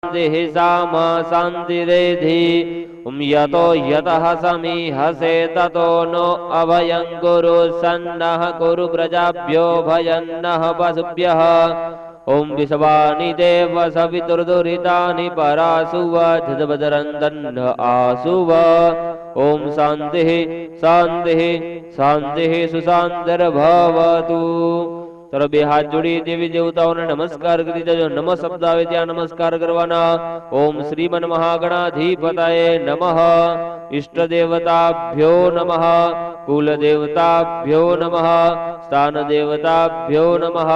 शांति साम शांतिरेधि यतो यतः समीहसे ततो नो अभयं कुरु सन्नः कुरु प्रजाभ्यो भयन्नः पशुभ्यः ओम विश्वानि देव सवितुर्दुरितानि परासुव धृतवदरन्दन् आसुव ओम शांति शांति शांति सुशांतिर्भवतु। चलो बे हाथ जोड़ी देवी देवताओं ने नमस्कार कर दीजिए। जो नमः शब्द आवे ત્યાં नमस्कार करवाना। ओम श्रीमन महागणाधिपतये नमः इष्ट देवताभ्यो नमः कुल देवताभ्यो नमः स्थान देवताभ्यो नमः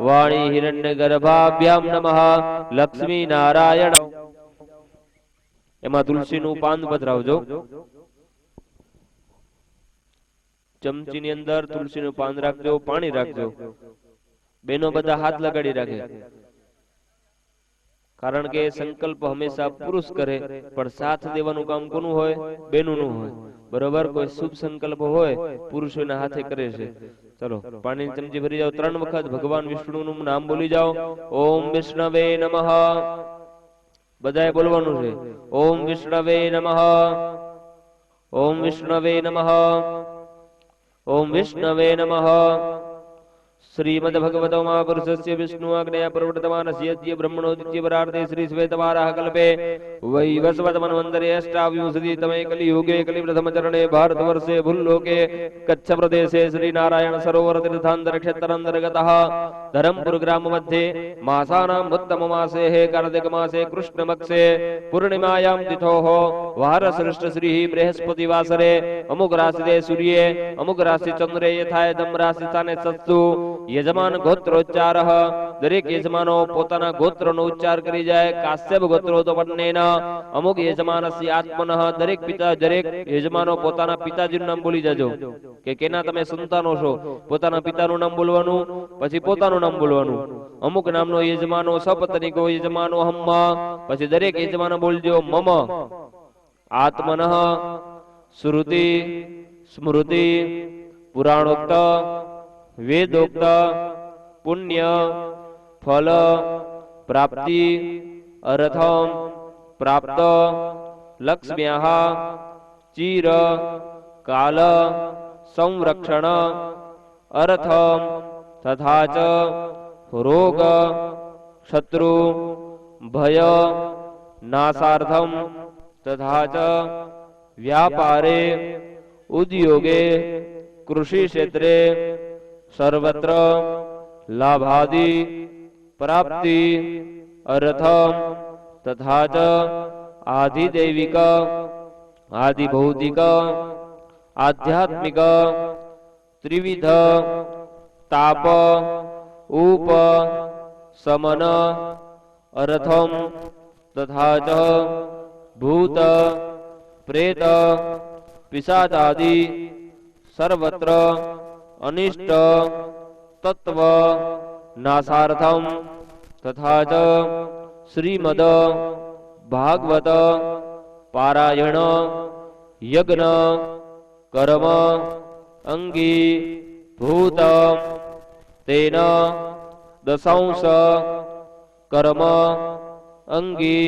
वाणी हिरण्यगर्भाभ्याम नमः लक्ष्मी नारायण। એમાં તુલસીનું પાન પધરાવજો। ચમચીની અંદર તુલસીનું પાન રાખજો, પાણી રાખજો। બેનો બધા હાથ લગાડી રાખે, કારણ કે સંકલ્પ હંમેશા પુરુષ કરે પણ સાથ દેવાનું કામ કોનું હોય? બેનનું હોય। બરોબર, કોઈ શુભ સંકલ્પ હોય પુરુષોના હાથે કરે છે। ચલો પાણીની ચમચી ભરી જાઓ। 3 વખત ભગવાન વિષ્ણુનું નામ બોલી જાઓ। ઓમ વિષ્ણવે નમઃ, બધાએ બોલવાનું છે। ઓમ વિષ્ણવે નમઃ, ઓમ વિષ્ણવે નમઃ, ओम विष्णवे नमः। श्रीमद्भगवतो महापुरुषस्य विष्णु आग्नेय प्रवर्तमानस्य ब्रह्मणोदित्य परार्थे श्री श्वेतवाराह कल्पे वैवस्वत मन्वन्तरे अष्टाविंशतितमे कलियुगे कलिप्रथमचरणे भारतवर्षे भूल्लोके कच्छ प्रदेशे श्री नारायण सरोवर तीर्थान्तर क्षेत्रान्तर्गतः धरमपुर ग्राम मध्ये मासानाम् उत्तममासे कार्तिक मासे कृष्णपक्षे पूर्णिमायां तिथोः वारसृष्ट श्री बृहस्पति वासरे अमुक राशिदे सूर्ये अमुक राशि चंद्रे यथायदम राशि स्थाने सत्सु यजमान गोत्रोच्चार। दरेक यजमानो पोताना गोत्रनो उच्चार करी जाए। काश्यप गोत्रो तो वर्णेन अमुक यजमानस्य आत्मनः। दरेक पिता दरेक यजमानो पोताना पिताजीનું નામ બોલી જાજો કે કેના તમે સંતાનો છો। પોતાના પિતાનું નામ બોલવાનું, પછી પોતાનું નામ બોલવાનું। અમુક નામનો યજમાનો સપત્નીકો યજમાનો હમ્મા, પછી દરેક યજમાનો બોલજો મમ આત્મનઃ। શ્રુતિ સ્મૃતિ પુરાણોક્ત वेदोक्त पुण्य फल प्राप्ति अर्थम प्राप्त लक्ष्म्याः चीर काल संरक्षण अर्थम तथा च रोग शत्रु भय नाशार्थम तथा च व्यापारे उद्योगे कृषि क्षेत्रे सर्वत्र लाभादि प्राप्ति अर्थम तथा च आधिदैविक आधिभौतिक आध्यात्मिक त्रिविध ताप उप समन अर्थम तथा च भूत प्रेत पिशाचादि सर्वत्र अनिष्ट तत्व नाशार्थम तथा च श्रीमद भागवत पारायण यज्ञ कर्म अंगी भूत तेन दशांश कर्म अंगी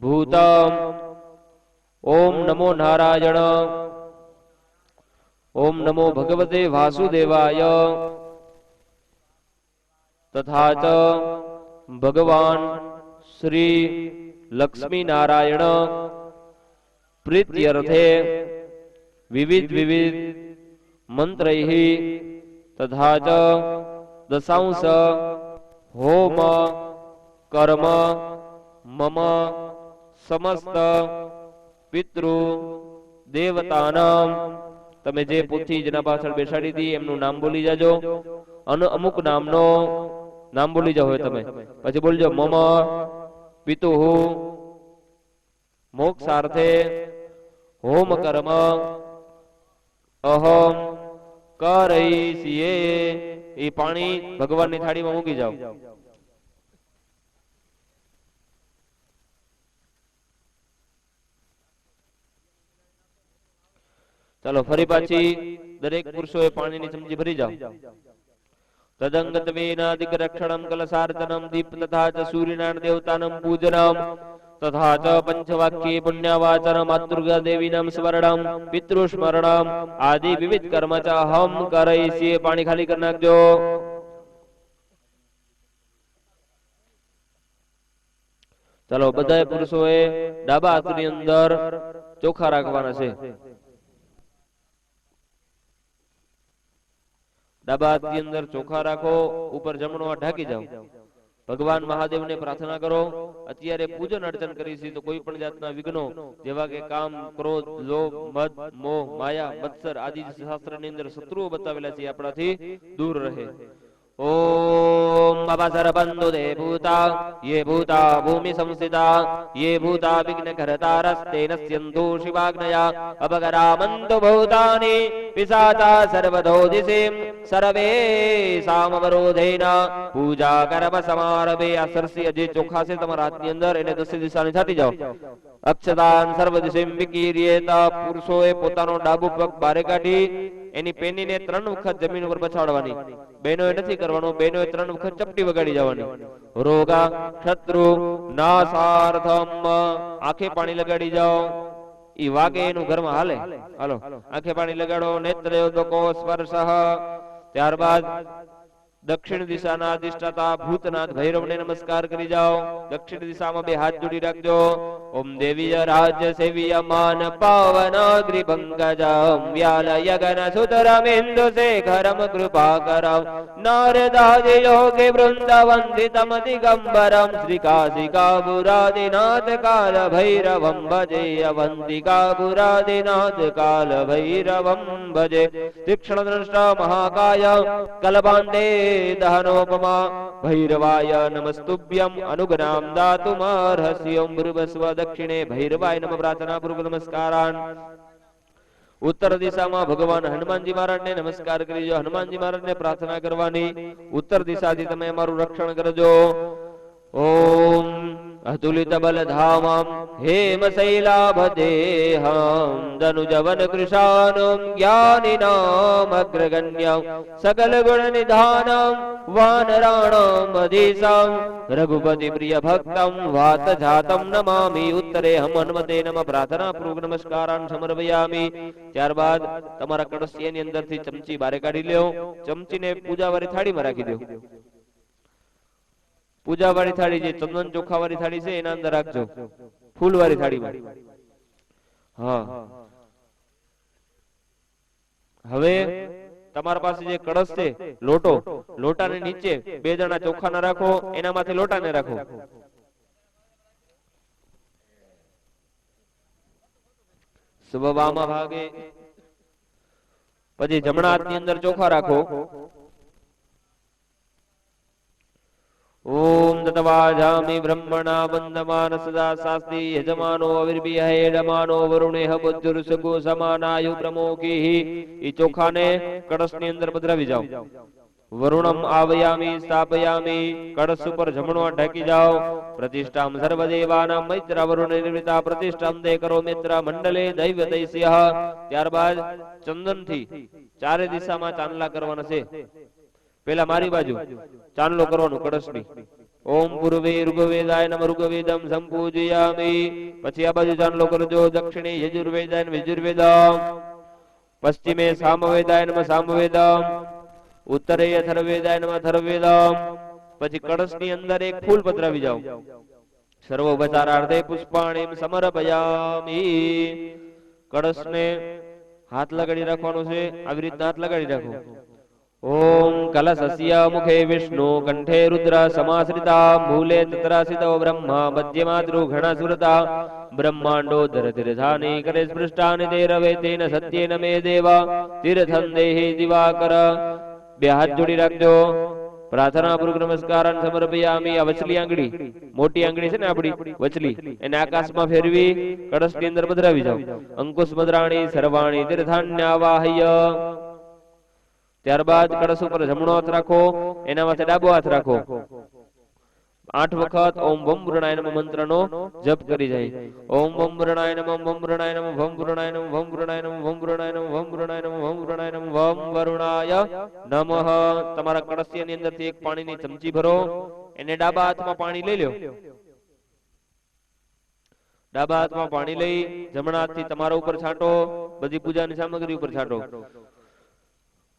भूत। ओम नमो नारायण। ओम नमो भगवते वासुदेवाय। तथा च भगवान श्री लक्ष्मी नारायण प्रीत्यर्थे विविध विविध मंत्रैः तथा च दशांश होम कर्म मम समस्त पितृ देवतानां। તમે જે પોથી જેના પાછળ બેસાડી હતી એમનું નામ બોલી જાજો અને અમુક નામનો નામ બોલી જાઓ તમે। પછી બોલજો મમ પિતુઃ મોક્ષાર્થે હોમ કર્મ અહમ કરઈષ્યે। એ પાણી ભગવાનની થાળીમાં મૂકી જાઓ। चलो फरी पाछी दरेक पुरुषोए पाणीनी चमची भरी जाओ। तदंगत वेनादिक रक्षणम कलसार्चनम दीप तथा च सूर्यनारायण देवतानम पूजनम तथा च पंचवाक्ये पुण्यवाचन मातृगा देवीनाम स्मरणम पितृस्मरणम आदि विविध कर्म च हम करईसीए। पानी खाली कर नाखजो। चलो बधाय पुरुषोए डाबा हाथनी अंदर ચોખા રાખવાના છે। ડાબા હાથની અંદર ચોખા રાખો, ઉપર જમણો હાથ ઢાંકી જાઓ। ભગવાન મહાદેવને પ્રાર્થના કરો। અત્યારે પૂજન અર્ચન કરીશી તો કોઈ પણ જાતના વિઘ્નો જેવા કે કામ, ક્રોધ, લોભ, મદ, મોહ, માયા, મત્સર આદિ શાસ્ત્રની અંદર શત્રુઓ બતાવેલા છે આપણાથી દૂર રહે। ओम अवसर बंधु दे भूता ये भूता भूमि संस्थिता ये भूता विघ्न करतारस्ते नश्यन्तु शिवाग्नया अपगरामन्तु भूतानि पिशाचा सर्वतो दिशिं सर्वे सामवरोधेन पूजा कर्म समारभे। आ सरसी अजे चोखा से તમારા હાથની અંદર એને દસે દિશાની છાટી જાઓ। અક્ષદાન સર્વ દિશિમ વિકીર્યેત। પુરુષોએ પોતાનો ડાબો પગ બારે કાઢી એની પેનીને 3 વખત જમીન ઉપર પછાડવાની। બહેનોએ નથી કરવાનું, બહેનોએ 3 વખત ચપટી વગાડી જવાની। રોગા શત્રુ નાશાર્થમ આંખે પાણી લગાડી જાઓ। ઈ વાગે એનું ઘરમાં હાલે। હાલો આંખે પાણી લગાડો। નેત્રયોદકો સ્પર્શઃ। ત્યારબાદ दक्षिण दिशा ना अधिष्ठाता भूतनाथ भैरव ने नमस्कार करी जाओ। दक्षिण दिशा में बे हाथ जोड़ी रखजो। ओम देवीय राज्य सेवीयमान पावनाग्रि पंकजम व्यालय गण सुतरम इंदु शेखरम कृपा करम नारदादि योगे वृंद वंदितम दिगंबरम श्रीकाशिकापुरादिनाथ काल भैरवं भजे। अवंतिकापुरादिनाथ काल भैरवं भजे। तीक्ष्ण दृष्टा महाकाय कलबांडे दहनोपमा भैरवाय नमस्तुभ्यं अनुग्रहं दातुमर्हसि। ओम भूर्भुवस्व दक्षिणे भैरवाय नमः प्रार्थना पूर्वक नमस्कारान्। उत्तर दिशा में भगवान हनुमान जी महाराज ने नमस्कार करीजो। हनुमान जी महाराज ने प्रार्थना करवानी। उत्तर दिशा थी तमे अमारुं रक्षण करजो। ओम अतुलित बलधामं हेमशैलाभदेहं दनुजवन कृशानं ज्ञानिनाम् अग्रगण्यं सकल गुण निधानं वानराणां अधीशं रघुपति प्रिय भक्तं वात जातं नमामि। उत्तरे हम हनुमते नमः प्रार्थना पूर्वक नमस्कारान् समर्पयामि। ત્યારબાદ તમારા કળશની અંદરથી ચમચી બારે કાઢી લ્યો। ચમચીને પૂજાવાળી થાળીમાં રાખી દો। पूजा वाली थाली जे चंदन चोखा वाली थाली से एना अंदर राखजो। फूल वाली थाली में हाँ हवे तमारा पास जे कड़स छे लोटो लोटा ने नीचे 2 दाना चोखा ना राखो एना माथे लोटा ने राखो। सुबह भागे पछी जमणा हाथनी अंदर चोखा राखो। ओम ततवाजामि ब्रह्मणा वंदमान सदा शास्ति यजमानो अविर्भिः यजमानो वरुणेह बुद्धुर्सुगो समानायु प्रमोखिः। ई चोखा ने कड़श ની અંદર પધરાવી જાઓ। वरुणम आवयामि स्थापयामि। कड़श पर जमणो ढाकी जाओ। प्रतिष्ठां सर्वदेवानां मैत्र वरुण निर्मिता प्रतिष्ठां दे करो मित्र मंडले दैवतैस्यः। ત્યારબાદ ચંદનથી ચારે દિશામાં ચાંદલા કરવાના છે। पहला मारी बाजू चांदलो करवानो कड़शनी। ओम पूर्वे ऋग्वेदाय नमः ऋग्वेदं संपूजयामि। पछी आ बाजू चांदलो करजो। दक्षिणे यजुर्वेदाय नमः यजुर्वेदं। पश्चिमे सामवेदाय नमः सामवेदं। उत्तरे अथर्ववेदाय नमः अथर्ववेदं। पछी कड़शनी अंदर एक फूल पधरावी जाओ। सर्वोपचारार्थे पुष्पाणिं समर्पयामि। कड़शने हाथ लगाड़ी राखवानो छे। आवी रीतना हाथ लगाड़ी राखो। ओम कलशस्य मुखे विष्णु कंठे रुद्र समाश्रिता मूले तत्रासितो ब्रह्मा मध्यमातृ घनसुरता ब्रह्मांडो धरतिरधानि करे स्पृष्टानि देरवे तेन सत्येन मे देवा तीर्थं देहि दिवाकर। 2 हाथ जोड़ी राखजो। प्रार्थना पूर्वक नमस्कारान् समर्पयामि। आ वचली आंगળી मोटी आंगળી છે ને આપડી વચલી એને આકાશમાં ફેરવી કળશની અંદર પધરાવી જાઓ। અંકુશ મદ્રાણી સર્વાણી તીર્થાન્યાવાહ્ય। ત્યારબાદ કળશ ઉપર જમણો હાથ રાખો, એના માથે ડાબો હાથ રાખો। 8 વખત ઓમ વમ વૃણાય નમઃ મંત્રનો જપ કરી જાય. ઓમ વમ વૃણાય નમઃ વમ વૃણાય નમઃ વમ વૃણાય નમઃ વમ વૃણાય નમઃ વમ વૃણાય નમઃ વમ વૃણાય નમઃ વમ વૃણાય નમઃ વમ વરુણાય નમઃ. તમારા કળશની અંદરથી એક પાણીની ચમચી ભરો, એને ડાબા હાથમાં પાણી લઈ લો. ડાબા હાથમાં પાણી લઈ જમણા હાથથી તમારા ઉપર છાંટો, બધી પૂજાની સામગ્રી ઉપર છાંટો.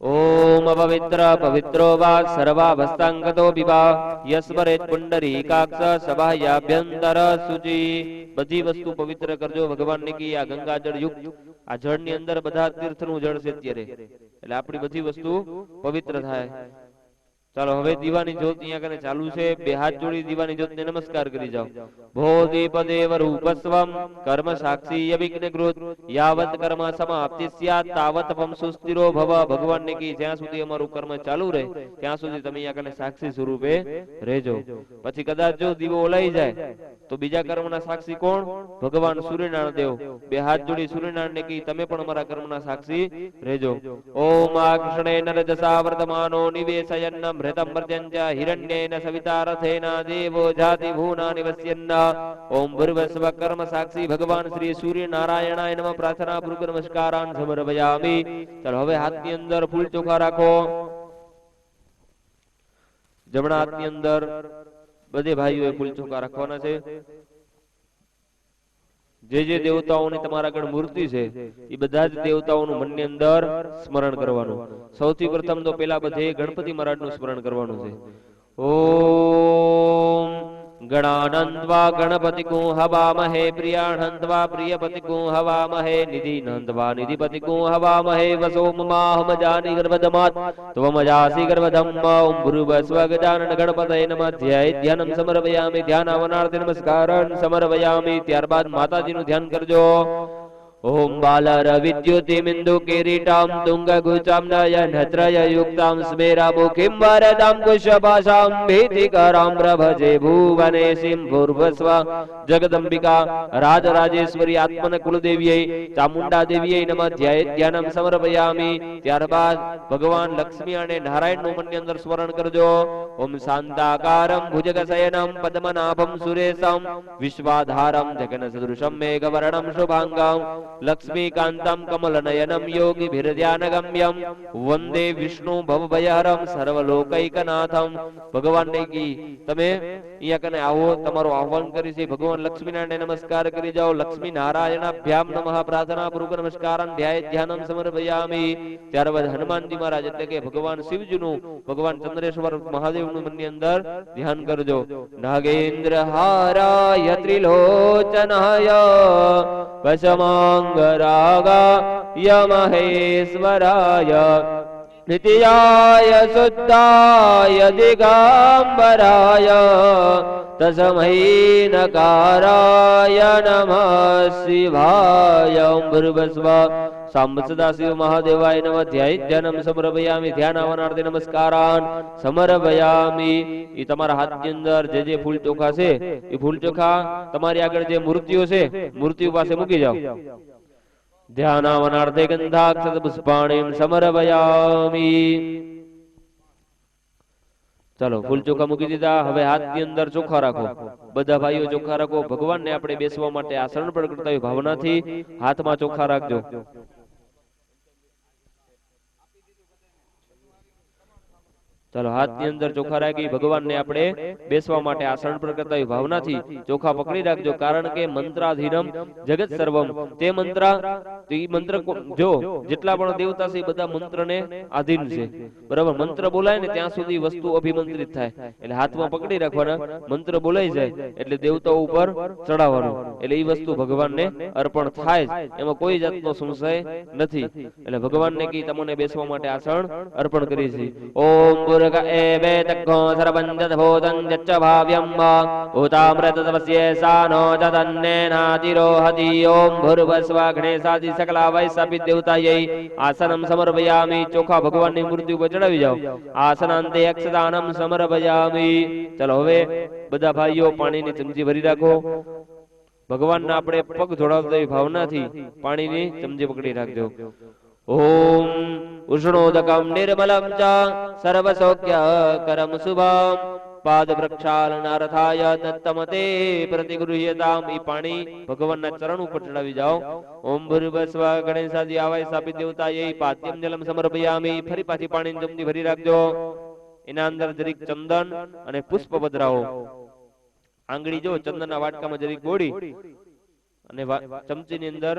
ઓમ અપવિત્ર પવિત્રો વા સર્વાવસ્થાંગતો વિવા યસ્મરેત પુંડરીકાક્ષ સભાયાભ્યંતર શુચિ. બધી વસ્તુ પવિત્ર કરજો ભગવાનને કી. આ ગંગા જળ યુક્ત આ જળની અંદર બધા તીર્થનું જળ છે અત્યારે, એટલે આપણી બધી વસ્તુ પવિત્ર થાય. ચાલો હવે દીવાની જ્યોત અહીંયા કને ચાલુ છે. બે હાથ જોડી દીવાની જ્યોતને નમસ્કાર કરી જાઓ. ભો દીપદેવ રૂપસ્વમ કર્મ સાક્ષી અભિજ્ઞ કૃત યાવત કર્મ સમાપ્તિ સ્યાત તાવત પમ સુસ્થિરો ભવ. ભગવાનને કી જ્યાં સુધી અમારું કર્મ ચાલુ રહે ત્યાં સુધી તમે અહીંયા કને સાક્ષી સ્વરૂપે રહેજો. પછી કદાચ જો દીવો ઓલાઈ જાય તો બીજા કર્મના સાક્ષી કોણ? ભગવાન સૂર્યનારાયણ દેવ. બે હાથ જોડી સૂર્યનારાયણને કી તમે પણ અમારા કર્મના સાક્ષી રહેજો. ઓમ આક્ષણે નરજસા વર્તમાનો નિવેશયન્નમ ऋतं वर्जञ्च हिरण्येन सविता रथेन देवो जाति भूना निवस्यन्न. ओम भूर्भुवस्व कर्म साक्षी भगवान श्री सूर्य नारायणाय नमः प्रार्थना पूर्वक नमस्कारान् समर्पयामि. चलो હવે હાથની અંદર ફૂલ ચોખા રાખો. જમણા હાથની અંદર બધે ભાઈઓએ ફૂલ ચોખા રાખવાના છે. જે દેવતાઓની તમારા આગળ મૂર્તિ છે એ બધા જ દેવતાઓનું મનની અંદર સ્મરણ કરવાનું. સૌથી પ્રથમ તો પેલા બધે ગણપતિ મહારાજનું સ્મરણ કરવાનું છે. ઓમ ગણાનંદવા ગણપતિકું હવામહે પ્રિયાણંદવા પ્રિયપતિકું હવામહે નિધિનંદવા નિધિપતિકું હવામહે વસોમમાહમજાની ગર્ભધમાત ત્વમજાસી ગર્ભધમ. ઓમ ભૂર્ભુવસ્વ ગજાનન ગણપતયે નમઃ. ધ્યાનમ સમર્પયામિ. ધ્યાન આવનાર્થે નમસ્કારં સમર્પયામિ. ત્યારબાદ માતાજીનું ધ્યાન કરજો. ओम बालर विद्युतिमिन्दु किरीटां तुंगगुचां नयनत्रय युक्तां स्मेरा मुखिं वरदां कुशभाषां भीतिकरां प्रभजे भुवनेशीं भूर्भुवस्व जगदंबिका राजराजेश्वरी आत्मन कुलदेव्यै चामुंडा देव्यै नमः. ध्यानं समर्पयामि. ત્યારબાદ ભગવાન લક્ષ્મી અને નારાયણનું મનની અંદર સ્મરણ કરજો. ઓમ શાંતાકારમ ભુજગશયનમ પદ્મનાભમ સુરેશમ વિશ્વાધારમ જગન્સદૃશમ મેઘવર્ણમ શુભાંગમ લક્ષ્મીકાંતમ કમલનયનમ યોગીભિર્ધ્યાનગમ્યમ વંદે વિષ્ણુ ભવભયહરમ સર્વલોકૈકનાથમ. ભગવાનને કી તમે અહીંયા કને આવો, તમારું આહ્વાન કરી છે. ભગવાન લક્ષ્મીનારાયણને નમસ્કાર કરી જાઓ. લક્ષ્મી નારાયણાભ્યામ નમઃ પ્રાર્થના પૂર્વક નમસ્કારં ધ્યાનમ સમર્પયામિ. ત્યારબાદ હનુમાનજી મહારાજ એટલે કે ભગવાન શિવજીનું, ભગવાન ચંદ્રેશ્વર મહાદેવનું મનની અંદર ધ્યાન કરજો. નાગેન્દ્ર હારાય ત્રિલોચનાય વસમાંગરાગાય મહેશ્વરાય નિત્યાય શુદ્ધાય દિગંબરાય તસ્મૈ નકારાય નમઃ શિવાય. ઓમ ભૂર્ભુવસ્વ સાંબ સદાશિવ મહાદેવાય નમઃ. ધ્યાનમ સમર્પયામિ. ધ્યાન આવનાર્થે નમસ્કારાન સમર્પયામિ. એ તમારા હાથની અંદર જે ફૂલ ચોખા છે એ ફૂલ ચોખા તમારી આગળ જે મૂર્તિઓ છે મૂર્તિઓ પાસે મૂકી જાઓ. ધ્યાનાવનાર્થે ગંધાક્ષત પુષ્પાણીમ સમર્પયામિ. ચાલો ફૂલ ચોખા મૂકી દીધા. હવે હાથની અંદર ચોખા રાખો. બધા ભાઈઓ ચોખા રાખો. ભગવાનને આપણે બેસવા માટે આસન પણ કરતા હોય ભાવનાથી હાથમાં ચોખા રાખજો. ચાલો હાથની અંદર ચોખા રાખી ભગવાનને આપણે બેસવા માટે આસન પર કરતા હોય ભાવનાથી ચોખા પકડી રાખજો. કારણ કે મંત્રાધીનમ જગત સર્વમ. તે મંત્ર જો જેટલા પણ દેવતા છે બધા મંત્રને આધીન છે. બરાબર, મંત્ર બોલાય ને ત્યાં સુધી વસ્તુ અભિમંત્રિત થાય. એટલે હાથમાં પકડી રાખવાના. મંત્ર બોલાઈ જાય એટલે દેવતાઓ ઉપર ચડાવવાનું. એટલે એ વસ્તુ ભગવાનને અર્પણ થાય જ, એમાં કોઈ જાતનો સંશય નથી. એટલે ભગવાનને કી તમને બેસવા માટે આસન અર્પણ કરી છે. ઓમ एवेतग्गो सर्वञ्जतभूतं यच्च भाव्यं भूतामृततपस्येषानो जतन्नेनातिरोहति. ओम भूर्भुवस्व गणेशादि सकला वैश्यपि देवतायै आसनं समर्पयामि. ચોખા ભગવાનની મૂર્તિ ઉપર ચડાવી જાઓ. આસનાંતે અક્ષદાનમ સમર્પયામિ. ચલો હવે બધા ભાઈઓ પાણીની ચમચી ભરી રાખો. ભગવાનના આપણે પગ જોડાવતા ભાવનાથી પાણીની ચમચી પકડી રાખજો. ઓમ ઉષ્ણોદકમ નિર્મલમ ચ સર્વસૌખ્યકરમ શુભમ પાદ પ્રક્ષાલનાર્થાય દત્તમતે પ્રતિગૃહ્યતામ. ઈ પાણી ભગવાનના ચરણ ઉપર ચડાવી જાઓ. ઓમ ભૂર્ભુવસ્વ ગણેશાદિ આવાય સ્થાપિત દેવતાય પાદ્યમ જલમ સમર્પયામિ. ફરી પાછી પાણીની ચમચી ભરી રાખજો. એના અંદર જરીક ચંદન અને પુષ્પ પધરાવો. આંગળી જો ચંદનના વાટકામાં જરીક બોળી અને ચમચીની અંદર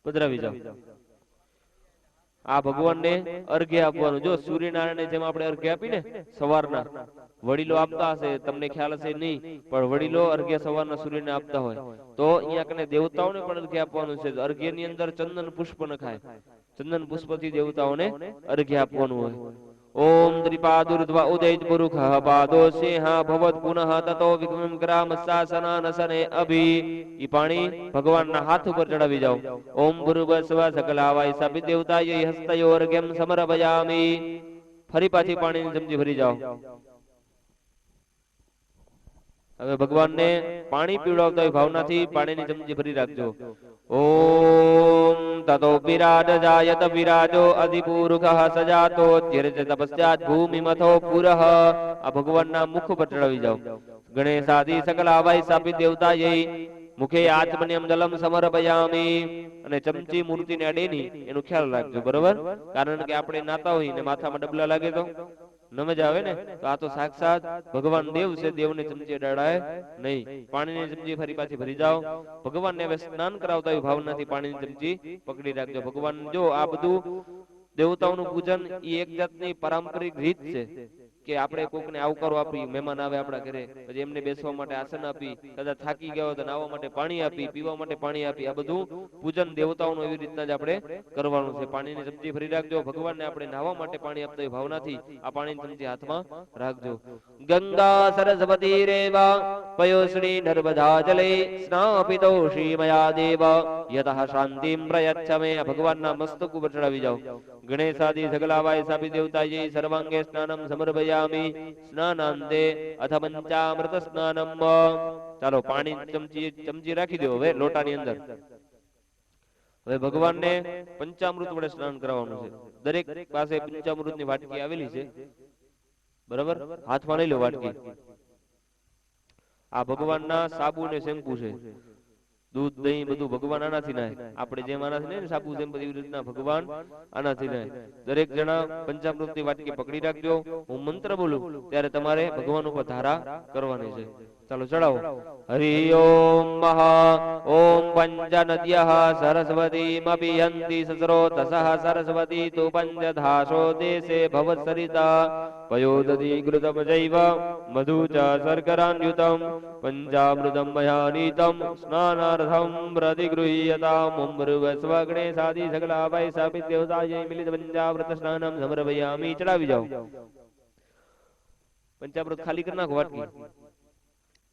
પધરાવી જાઓ. આ ભગવાનને અર્ઘ્ય આપવાનું. જો સૂર્યનારાયણ જેમ આપણે અર્ઘ્ય આપીને સવારના વડીલો આપતા હશે, તમને ખ્યાલ હશે નહીં, પણ વડીલો અર્ઘ્ય સવારના સૂર્યને આપતા હોય તો અહીંયા કને દેવતાઓને પણ અર્ઘ્ય આપવાનું છે. અર્ઘ્યની અંદર ચંદન પુષ્પ નખાય. ચંદન પુષ્પથી દેવતાઓને અર્ઘ્ય આપવાનું હોય. ઓમ ત્રિપાદુર્ધ્વ ઉદૈત પુરુષઃ પાદો સિંહ ભવત પુનઃ તતો વિક્રમ ગ્રામ શાસનાનસને અભિ. ઈ પાણી ભગવાનના હાથ ઉપર ચડાવી જાઓ. ઓમ ભૂર્ભુવસ્વ સકલાવાય સ્થાપિત દેવતાય હસ્તયોર્ઘ્યમ સમર્પયામિ. ફરી પાછી પાણીની ચમચી ભરી જાઓ. હવે ભગવાનને પાણી પીવડાવતા હોય ભાવનાથી પાણીની ચમચી ભરી રાખજો. ઓમ તતો વિરાટ જાયત વિરાજો અધિપુરુષઃ સજાતો તિર્યજ તપસ્યાત ભૂમિમથો પુરઃ. આ ભગવાનના મુખ પર ચડાવી જાઓ. ગણેશાદિ સકલાવાય સ્થાપિત દેવતાય મુખે આચમન્યમ જલમ સમર્પયામિ. અને ચમચી મૂર્તિને અડે નહીં એનું ખ્યાલ રાખજો, બરોબર? કારણ કે આપણે નાતા હોય ને માથામાં ડબલા લાગે તો ન મજા આવે ને. તો આ તો સાક્ષાત ભગવાન દેવ છે, દેવને ચમચી અડાડાય નહીં. પાણીની ચમચી ફરી પાછી ભરી જાઓ. ભગવાનને હવે સ્નાન કરાવતા હોય ભાવનાથી પાણીની ચમચી પકડી રાખજો. ભગવાન જો આ બધું દેવતાઓનું પૂજન એ એક જાતની પારંપરિક રીત છે કે આપણે કોકને આવકારો આપી, મહેમાન આવે આપણા ઘરે, પછી એમને બેસવા માટે આસન આપી, કદાચ થાકી ગયા હોય તો નાહવા માટે પાણી આપી, પીવા માટે પાણી આપી. આ બધું પૂજન દેવતાઓનું એવી રીતના જ આપણે કરવાનું છે. પાણીની ચમચી ભરી રાખજો. ભગવાનને આપણે નાહવા માટે પાણી આપતા હોય ભાવનાથી આ પાણીની ચમચી હાથમાં રાખજો. ગંગા સરસ્વતી રેવા પયોશ્રી નર્મદા જલે સ્નાપિતોષી મયા દેવ યતઃ શાંતિમ પ્રયચ્છમે. ભગવાનના મસ્તક ઉપર ચડાવી જાઓ. ગણેશાદિ સકલાવાય સ્થાપિત દેવતાય સર્વાંગે સ્નાનમ સમર્પયામિ. સ્નાનાંતે અથ પંચામૃત સ્નાનમ. ચાલો પાણી ચમચી રાખી દો હવે લોટાની અંદર. હવે ભગવાનને પંચામૃત વડે સ્નાન કરાવવાનું છે. દરેક પાસે પંચામૃતની વાટકી આવેલી છે, બરાબર? હાથમાં લઈ લો વાટકી. આ ભગવાનના સાબુ ને શેમ્પુ છે. દૂધ દહીં બધું ભગવાન આનાથી નાય. આપણે જેમ આનાથી ને સાબુ જેમ બધી રીતના ભગવાન આનાથી નાય. દરેક જણા પંચામૃતની વાટકી પકડી રાખજો. હું મંત્ર બોલું ત્યારે તમારે ભગવાન ઉપર ધારા કરવાની છે. ચાલો ચડાવો. હરિ ઓમ મહા ઓમ પંચ નદ્યઃ સરસ્વતીમપિયંતિ સસ્રોતસઃ સરસ્વતી તુ પંચધાસો દેશે ભવત્સરિતા પયોદધિ ઘૃતમ ચૈવ મધુ ચ શર્કરાન્યુતમ પંચામૃતમ મયા નીતમ સ્નાનાર્થમ પ્રતિગૃહ્યતામ. ઓમ ભૂર્ભુવસ્વ ગણેશાદિ સકલાવાય સ્થાપિત દેવતાય મિલિત પંચામૃત સ્નાનમ સમર્પયામિ. ચડાવી જાઓ. પંચામૃત ખાલી કરી નાખો વાટકી.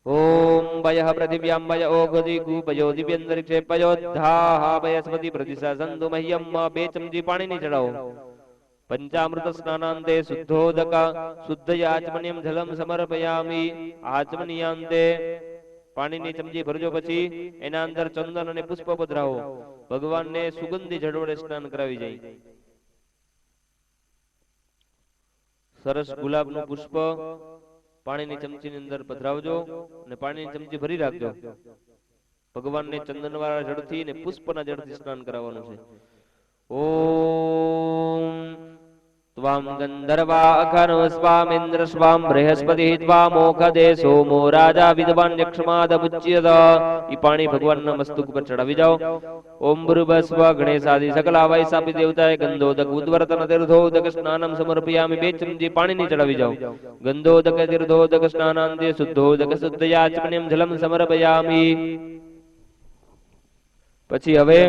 ओम वयः पृथिव्यां वय ओगदि गुपयो दिव्यंतरिक्षे पयोद्धाः वयस्पति प्रतिशसन्तु मह्यं. બે ચમચી પાણીની ચડાવો. પંચામૃત સ્નાનાંતે શુદ્ધોદક શુદ્ધયાચમન્યમ જલમ સમર્પયામિ. આચમનીયાંતે પાણીની ચમચી ભરજો. પછી એના અંદર ચંદન અને પુષ્પ પધરાવો. ભગવાનને સુગંધી જળ વડે સ્નાન કરાવી જાય. સરસ ગુલાબનું પુષ્પ પાણીની ચમચીની અંદર પધરાવજો અને પાણીની ચમચી ભરી રાખજો. ભગવાનને ચંદનવાળા જળથી અને પુષ્પના જળથી સ્નાન કરાવવાનું છે. ઓમ ત્વામ ગંધર્વા અખનો સ્વામિન્દ્ર સ્વામ બૃહસ્પતિ ત્વા મોખદે સોમો રાજા વિદ્વાન યક્ષમાદ મુચ્યત. ઈ પાણી ભગવાનના મસ્તક ઉપર ચડાવી જાઓ. ઓમ ભૂર્ભુવસ્વ ગણેશાદિ સકલાવાય સ્થાપિત દેવતાય ગંધોદક ઉદ્વર્તન તીર્થોદક સ્નાનમ સમર્પયામિ. બે ચમચી પાણીની ચડાવી જાઓ. ગંધોદક તીર્થોદક સ્નાનાંતે શુદ્ધોદક શુદ્ધયાચમન્યમ જલમ સમર્પયામિ. પછી હવે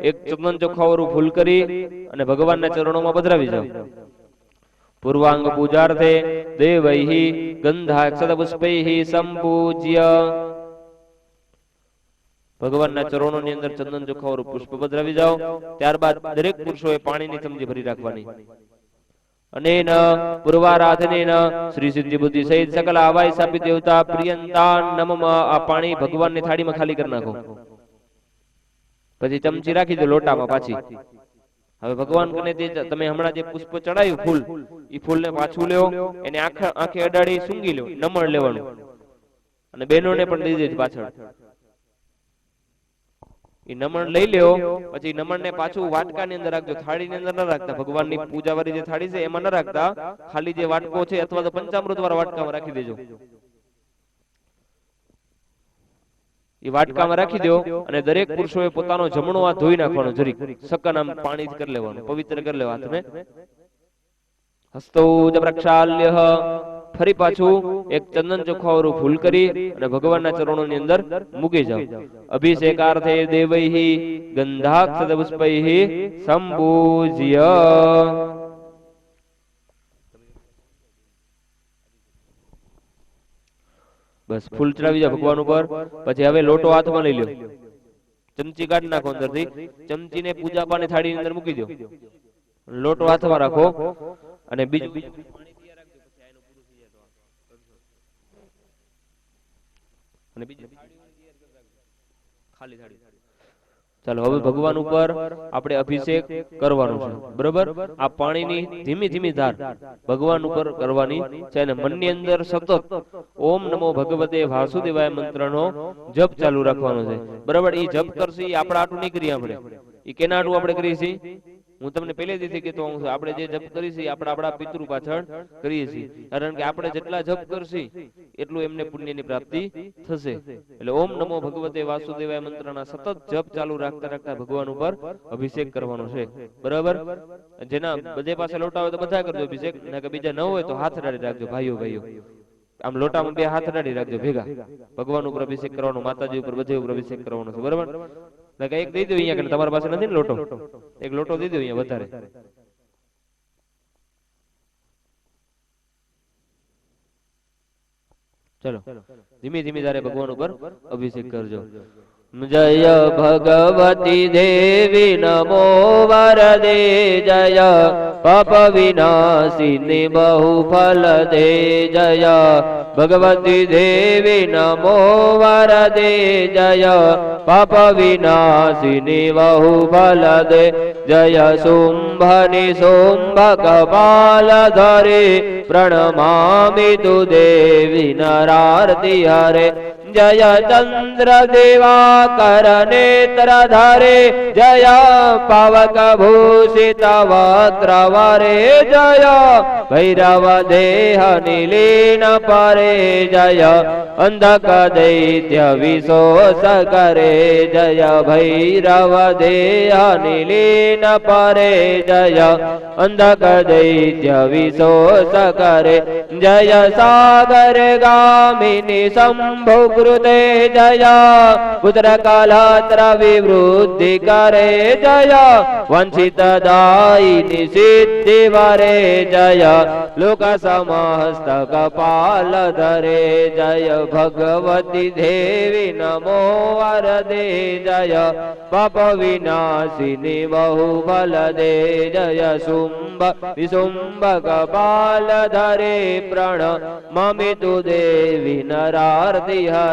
એક ચંદન ચોખાવાળું ફૂલ કરી અને ભગવાનના ચરણોમાં પધરાવી જાઓ. પૂર્વાંગ પૂજાર્થે દેવૈઃ ગંધાક્ષત પુષ્પૈઃ સંપૂજ્ય. ભગવાનના ચરણોની અંદર ચંદન ચોખાવાળું પુષ્પ પધરાવી જાઓ. ત્યારબાદ દરેક પુરુષોએ પાણીની ચમચી ભરી રાખવાની. અનેન પૂર્વારાધનેન શ્રી સિદ્ધિ બુદ્ધિ સહિત સકલ આવાય સ્થાપિત દેવતા પ્રિયંતા નમઃ. આ પાણી ભગવાનની થાળીમાં ખાલી કરી નાખો. પછી ચમચી રાખી દો લોટામાં પાછી. હવે ભગવાન કને તમે હમણાં જે પુષ્પ ચડાયું ફૂલ, એ ફૂલને પાછું લ્યો, એને આંખે અડાડી સૂંઘી લો, નમણ લેવાનું, અને બહેનોને પણ દઈ દેજો પાછળ. એ નમણ લઈ લ્યો, પછી નમણ ને પાછું વાટકાની અંદર રાખજો, થાળીની અંદર ન રાખતા. ભગવાનની પૂજા વાળી જે થાળી છે એમાં ન રાખતા, ખાલી જે વાટકો છે અથવા તો પંચામૃત વાળા વાટકામાં રાખી દેજો. એ વાટકામાં રાખી દો, અને દરેક પુરુષોએ પોતાનો જમણો હાથ ધોઈ નાખવાનો, જરીક સકન આમ પાણી કરી લેવાનું, પવિત્ર કરી લેવા હાથને. હસ્તો જ પ્રક્ષાલ્ય, ફરી પાછું એક ચંદન ચોખાવાળું ફૂલ કરી અને ભગવાનના ચરણોની અંદર મૂકી જાઓ. અભિષેકાર્થે દેવૈહિ ગંધાક્ષત પુષ્પૈહિ સંપૂજ્ય. બસ ફૂલ ચડાવી જાઓ ભગવાન ઉપર. પછી હવે લોટો હાથમાં લઈ લો, ચમચી કાઢી નાખો અંદરથી, ચમચીને પૂજા પાની થાળીની અંદર મૂકી દો, લોટો હાથમાં રાખો, અને બીજું ખાલી થાળી. ચાલો હવે ભગવાન ઉપર આપણે અભિષેક કરવાનો છે, બરોબર. આ પાણીની ધીમી ધીમી ધાર ભગવાન ઉપર કરવાની છે, અને મનની અંદર સતત ઓમ નમો ભગવતે વાસુદેવાય મંત્રનો જપ ચાલુ રાખવાનો છે, બરાબર. એ જપ કરશે, આપણા આટું નહીં કરીએ આપણે, એ કેના આટું આપણે કરીએ છીએ. હું તમને પહેલેથી કહેતો હોઉં છું, આપણે જે જપ કરીએ છીએ આપણે આપણા પિતૃ પાછળ કરીએ છીએ, કારણ કે આપણે જેટલા જપ કરશી એટલું એમને પુણ્યની પ્રાપ્તિ થશે. એટલે ઓમ નમો ભગવતે વાસુદેવાય મંત્રના સતત જપ ચાલુ રાખતા રાખતા ભગવાન ઉપર અભિષેક કરવાનો છે, બરાબર. જેના બધે પાસે લોટા હોય તો બધા કરજો અભિષેક, કે બીજા ન હોય તો હાથ અડાડી રાખજો. ભાઈઓ ભાઈઓ આમ લોટામાં બે હાથ અડાડી રાખજો ભેગા. ભગવાન ઉપર અભિષેક કરવાનો, માતાજી ઉપર બધે ઉપર અભિષેક કરવાનો છે, બરાબર. એક દઈ દો અહીંયા, તમારા પાસે નથી ને લોટો, એક લોટો દઈ દો અહીંયા વધારે. ચલો ધીમે ધીમે તારે ભગવાન ઉપર અભિષેક કરજો. જય ભગવતી દેવી નમો વરદે, જય પાપ વિનાશિની બહુ ફલ દે, જય ભગવતી દેવી નમો વરદે, જય પાપ વિનાશિની બહુ ફલ દે, જય શુંભની શુંભ કપાલ ધરે, પ્રણમામિ તુ દેવી નરારતી હરે, જય ચંદ્ર દેવાકર નેત્ર ધરે, જય પાવક ભૂષિત વસ્ત્ર વરે, જય ભૈરવ દેહ નિલીન પરે, જય અંધક દૈત્ય વિશોષ કરે, જય ભૈરવ દેહ નિલીન પરે, જય અંધક દૈત્ય વિશોષ કરે, જય સાગર ગામિની શંભુ કૃતે, જય પુત્ર કલત્ર વિવૃદ્ધિ કરે, જય વંશિત દાયિની સિદ્ધિ વરે, જય લોક સમસ્ત કપાલ ધરે, જય ભગવતી દેવી નમો વરદે, જય પાપ વિનાશિની બહુ ફલ દે, જય શુંભ વિશુંભ કપાલ ધરે, પ્રણમામિ તુ દેવી નરારતી હરે.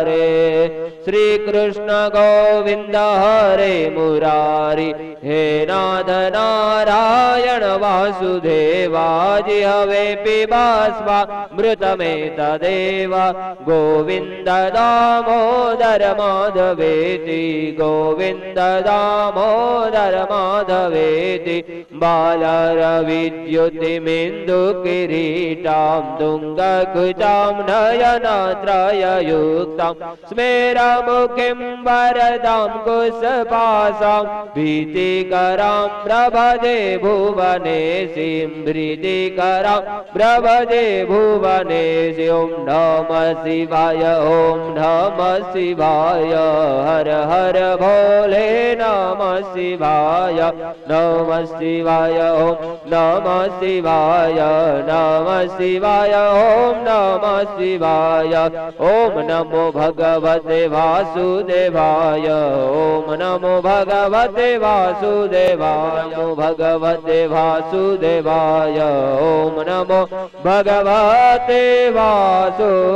શ્રી કૃષ્ણ ગોવિંદ હરે મુરારી, હે નાથ નારાયણ વાસુદેવાજી, હવે પીબાસ્વા મૃતમે તદેવા, ગોવિંદ દામોદર માધવેતિ, ગોવિંદ દામોદર માધવેતિ, બાલરવિદ્યુતિમિન્દુ કિરીટામ, તુંગકુચામ નયનત્રયયુક્તામ, સ્મેરમુખીમ વરદામ કુશપાસામ, ભીતિકરામ પ્રભજે ભુવનેશીમ, ભીતિકરામ પ્રભજે ભુવનેશી. ઓમ નમઃ શિવાય, ઓમ નમઃ શિવાય, હર હર ભોલે નમઃ શિવાય, નમઃ શિવાય, ઓમ નમઃ શિવાય, નમઃ શિવાય, ઓમ નમઃ શિવાય, ઓમ નમો ભગવતે વાસુદેવાય, ઓમ નમો ભગવતે વાસુદેવાય, ભગવતે વાસુદેવાય, ઓમ નમો ભગવતે વાસુદેવાય.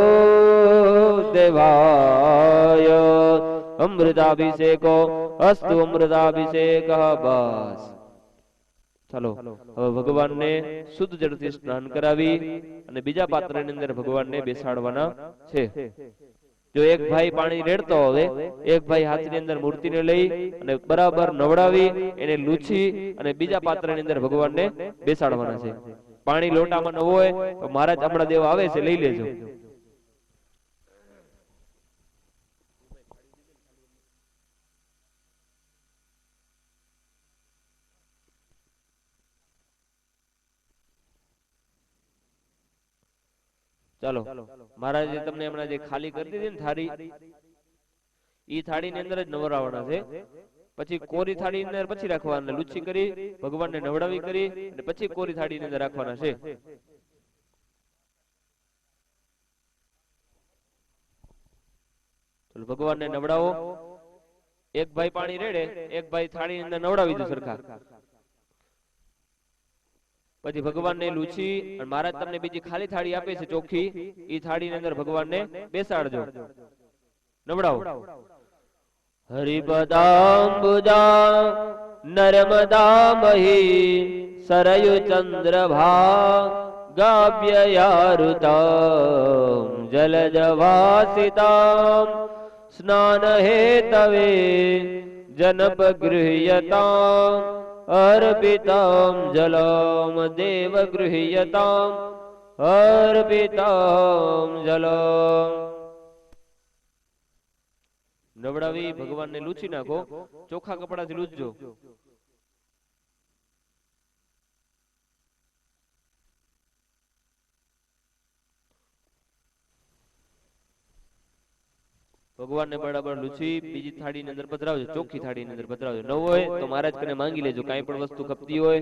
અમૃતાભિષેકો અસ્તુ, અમૃતાભિષેક. બસ ચાલો હવે ભગવાનને શુદ્ધ જળથી સ્નાન કરાવી અને બીજા પાત્રની અંદર ભગવાનને બેસાડવાના છે. જો એક ભાઈ પાણી રેડતો હવે એક ભાઈ હાથની અંદર મૂર્તિને લઈ અને બરાબર નવડાવી એને લૂછી અને બીજા પાત્રની અંદર ભગવાનને બેસાડવાના છે. પાણી લોટામાં ન હોય તો મહારાજ હમણાં દેવ આવે છે, લઈ લેજો. ચાલો મહારાજે તમને હમણાં જે ખાલી કરી દીધી ને થાળી, ઈ થાળી ની અંદર જ નવરાવવાના છે. પછી કોરી થાળી ની અંદર પછી રાખવાના, લુચ્છી કરી ભગવાનને નવડાવી કરી અને પછી કોરી થાળી ની અંદર રાખવાના છે. ભગવાનને નવડાવો. એક ભાઈ પાણી રેડે, એક ભાઈ થાળી ની અંદર નવડાવી દે સરખા. પછી ભગવાનને લૂછી અને મહારાજ તમને બીજી ખાલી થાળી આપે છે ચોખ્ખી, ઈ થાળી ની અંદર ભગવાનને બેસાડજો, નવડાવો. હરિપદાંબુજા નર્મદા મહી સરયુ ચંદ્રભા ગાભ્યયારુતામ જલજવાસિતામ સ્નાન હેતવે જનપગૃહ્યતામ અર્પિતામ જલમ દેવ ગૃહ્યતામ અર્પિતામ જલમ. નવડાવી ભગવાનને લૂછી નાખો, ચોખ્ખા કપડાથી લૂછજો. ભગવાનને બરાબર લૂછી બીજી થાળી ની અંદર પધરાવજો, ચોખ્ખી થાળી ની અંદર પધરાવજો. ન હોય તો મહારાજ કને માંગી લેજો, કાંઈ પણ વસ્તુ ખપતી હોય.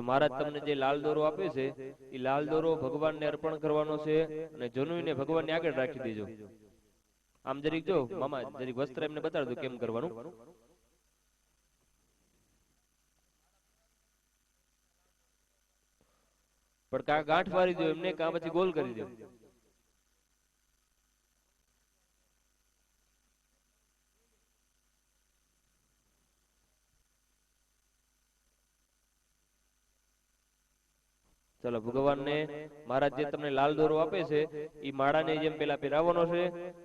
મહારાજ તમને જે લાલ દોરો આપે છે એ લાલ દોરો ભગવાનને અર્પણ કરવાનો છે અને જનુઈને ભગવાનને આગળ રાખી દેજો. આમ જરીક જો મામા જરીક વસ્ત્ર એમને બતાડ દો કેમ કરવાનું. પણ કા ગાંઠ મારી દો એમને, કા પછી ગોલ કરી દો. ચલો ભગવાનને મહારાજ જે તમને લાલ દોરો આપે છે એ માળાને જેમ પેલા પહેરાવવાનો છે,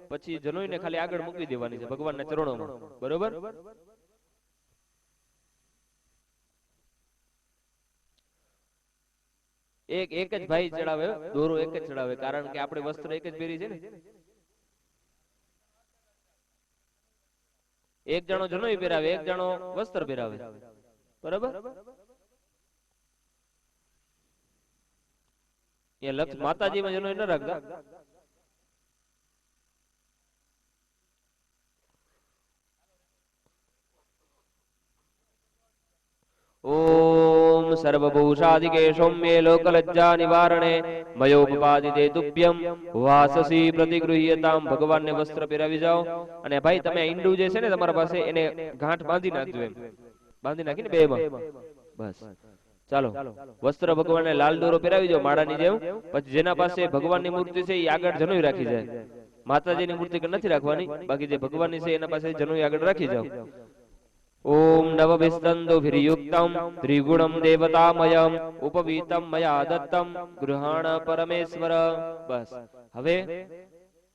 પછી જનોઈને ખાલી આગળ મૂકી દેવાની છે ભગવાનના ચરણોમાં. બરોબર? એક એક જ ભાઈ ચડાવે, દોરો એક જ ચડાવે, કારણ કે આપણે વસ્ત્ર એક જ પહેરી છે ને. એક જણો જનોઈ પહેરાવે, એક જણો વસ્ત્ર પહેરાવે. બરાબર? એ લક્ષ માતાજીમાં જનોઈ ન રાખતા. ઓમ સર્વભૂષાદિકે સૌમ્યે લોકલજ્જા નિવારણે મયોપપાદિતે તુભ્યમ વાસસી પ્રતિગૃહ્યતામ. ભગવાનને વસ્ત્ર પહેરાવી જાઓ અને ભાઈ તમે ઈંડું જે છે ને તમારા પાસે એને ગાંઠ બાંધી નાખજો, એમ બાંધી નાખીને બેમાં. બસ ચાલો વસ્ત્ર ભગવાનને લાલ દોરો પહેરાવી જાઓ માળાની જેમ. પછી જેના પાસે ભગવાનની મૂર્તિ છે એ આગળ જનોઈ રાખી જાય. માતાજીની મૂર્તિ નથી રાખવાની, બાકી જે ભગવાનની છે એના પાસે જનોઈ આગળ રાખી જાઓ. ઓમ નવવિસ્તંદુભિર્યુક્તમ ત્રિગુણમ દેવતામયમ ઉપવીતમ મયા દત્તમ ગૃહાણ પરમેશ્વર. બસ હવે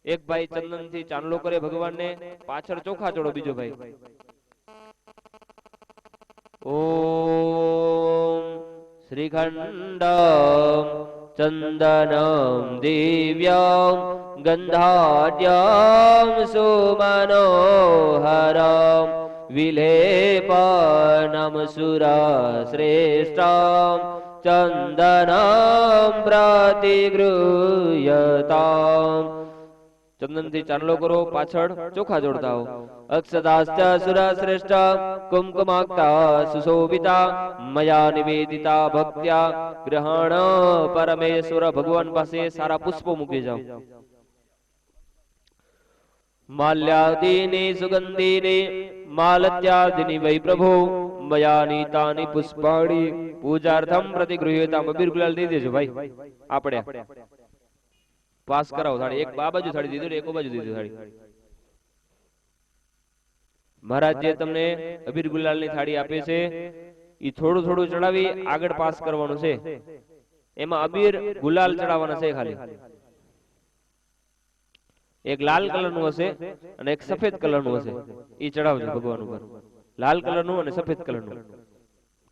એક ભાઈ ચંદનથી ચાંદલો કરે ભગવાનને, પાછળ ચોખા ચોળો બીજો ભાઈ. ઓમ શ્રીખંડમ चन्दनं दिव्यं गन्धाढ्यं सुमनोहरं विलेपनं सुरश्रेष्ठं चन्दनं प्रतिगृह्यताम् चंदन थी चांदलो करो पाछड़ चोखा जोड़ता हो अक्षताश्च सुरश्रेष्ठ कुमकुमाक्ता सुशोभिता मया निवेदिता भक्त्या ग्रहण परमेश्वर भगवान पासे सारा पुष्पो मूकी जाओ माल्यादीनि सुगंधीनि मालत्यादीनि वै प्रभो मया नीतानि पुष्पाणि पूजार्थम प्रतिगृह्यताम अबीर गुलाल दे देजो भाई आपड़े पास कराओ थाड़ी एक बा बाजू थाड़ी दीधो एक बाजू दीधो थाड़ी महाराज जे तमने अबीर गुलाल ની થાળી આપે છે ઈ થોડું થોડું ચડાવી આગળ પાસ કરવાનું છે એમાં અબીર ગુલાલ ચડાવવાના છે ખાલી એક લાલ કલરનું હશે અને એક સફેદ કલરનું હશે ઈ ચડાવજો ભગવાન ઉપર લાલ કલરનું અને સફેદ કલરનું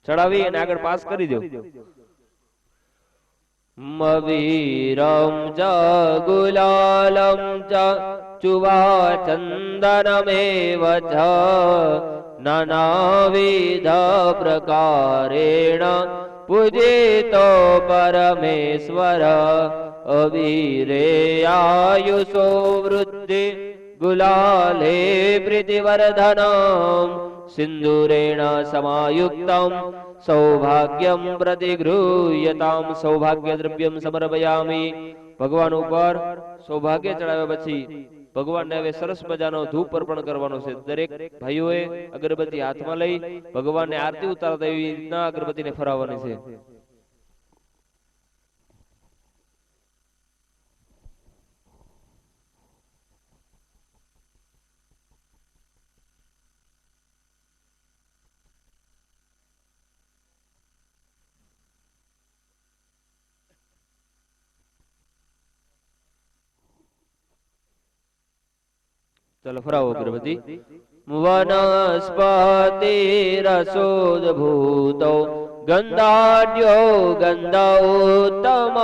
ચડાવી અને આગળ પાસ કરી દો मवीरं च गुलालं च चुवा चन्दनमेव च नानाविध प्रकारेण पूजितो परमेश्वर अवीरे आयुषो वृद्धि गुलाले प्रीतिवर्धनम् सिंदूरेण समायुक्तं सौभाग्यं प्रतिगृह्यताम सौभाग्य द्रव्यम समर्पयामि भगवान ऊपर सौभाग्य चढ़ाव्या પછી ભગવાનને હવે સરસ મજાનો ધૂપ અર્પણ કરવાનો છે દરેક ભાઈઓએ અગરબત્તી હાથમાં લઈ ભગવાનને આરતી ઉતારતા એવી રીતના અગરબત્તીને ફરાવવાની છે चलो फराओ अगरबत्ती वनस्पति रसोद्भूतो गन्धाढ्यो गन्धोत्तमम्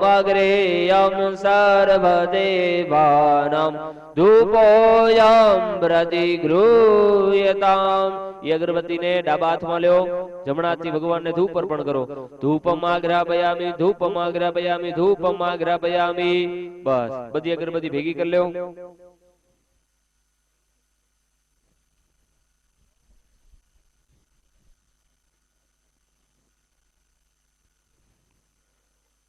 अग्रेयं सर्वदेवानां धूपोऽयं प्रतिगृह्यताम् ये अगरबत्ती ने डाबा हाथमां ल्यो जमणा हाथथी भगवान ने धूप अर्पण करो धूपम् आग्रापयामि धूपम् आग्रापयामि धूपम् आग्रापयामि बस बधी अगरबत्ती भेगी कर ल्यो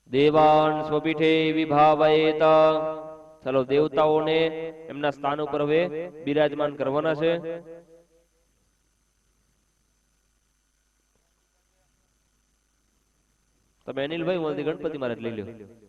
देवान स्वपीठे विभावयेत चलो देवताओं ने एमना स्थान पर હવે બિરાજમાન કરવાના છે તમે અનિલભાઈ મોલથી ગણપતિ મહારાજ લઈ લ્યો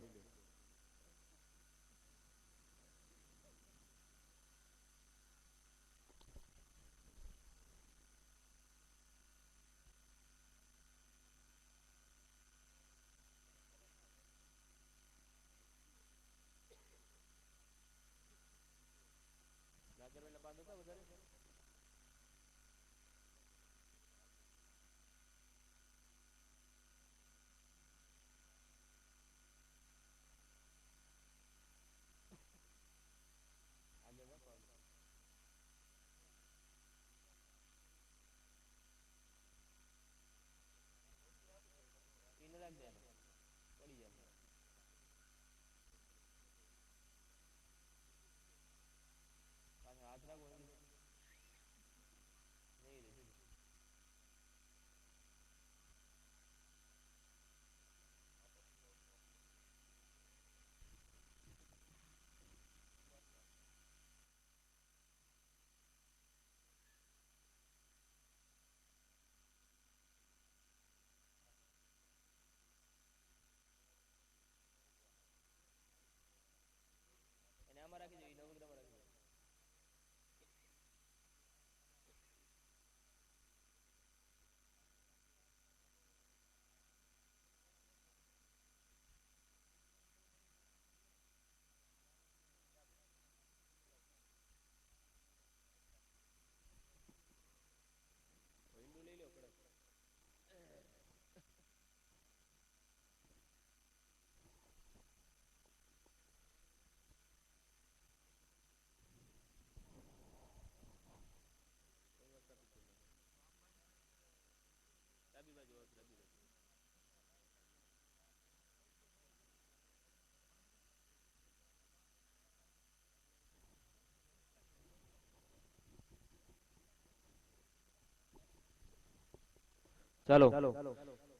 ચાલો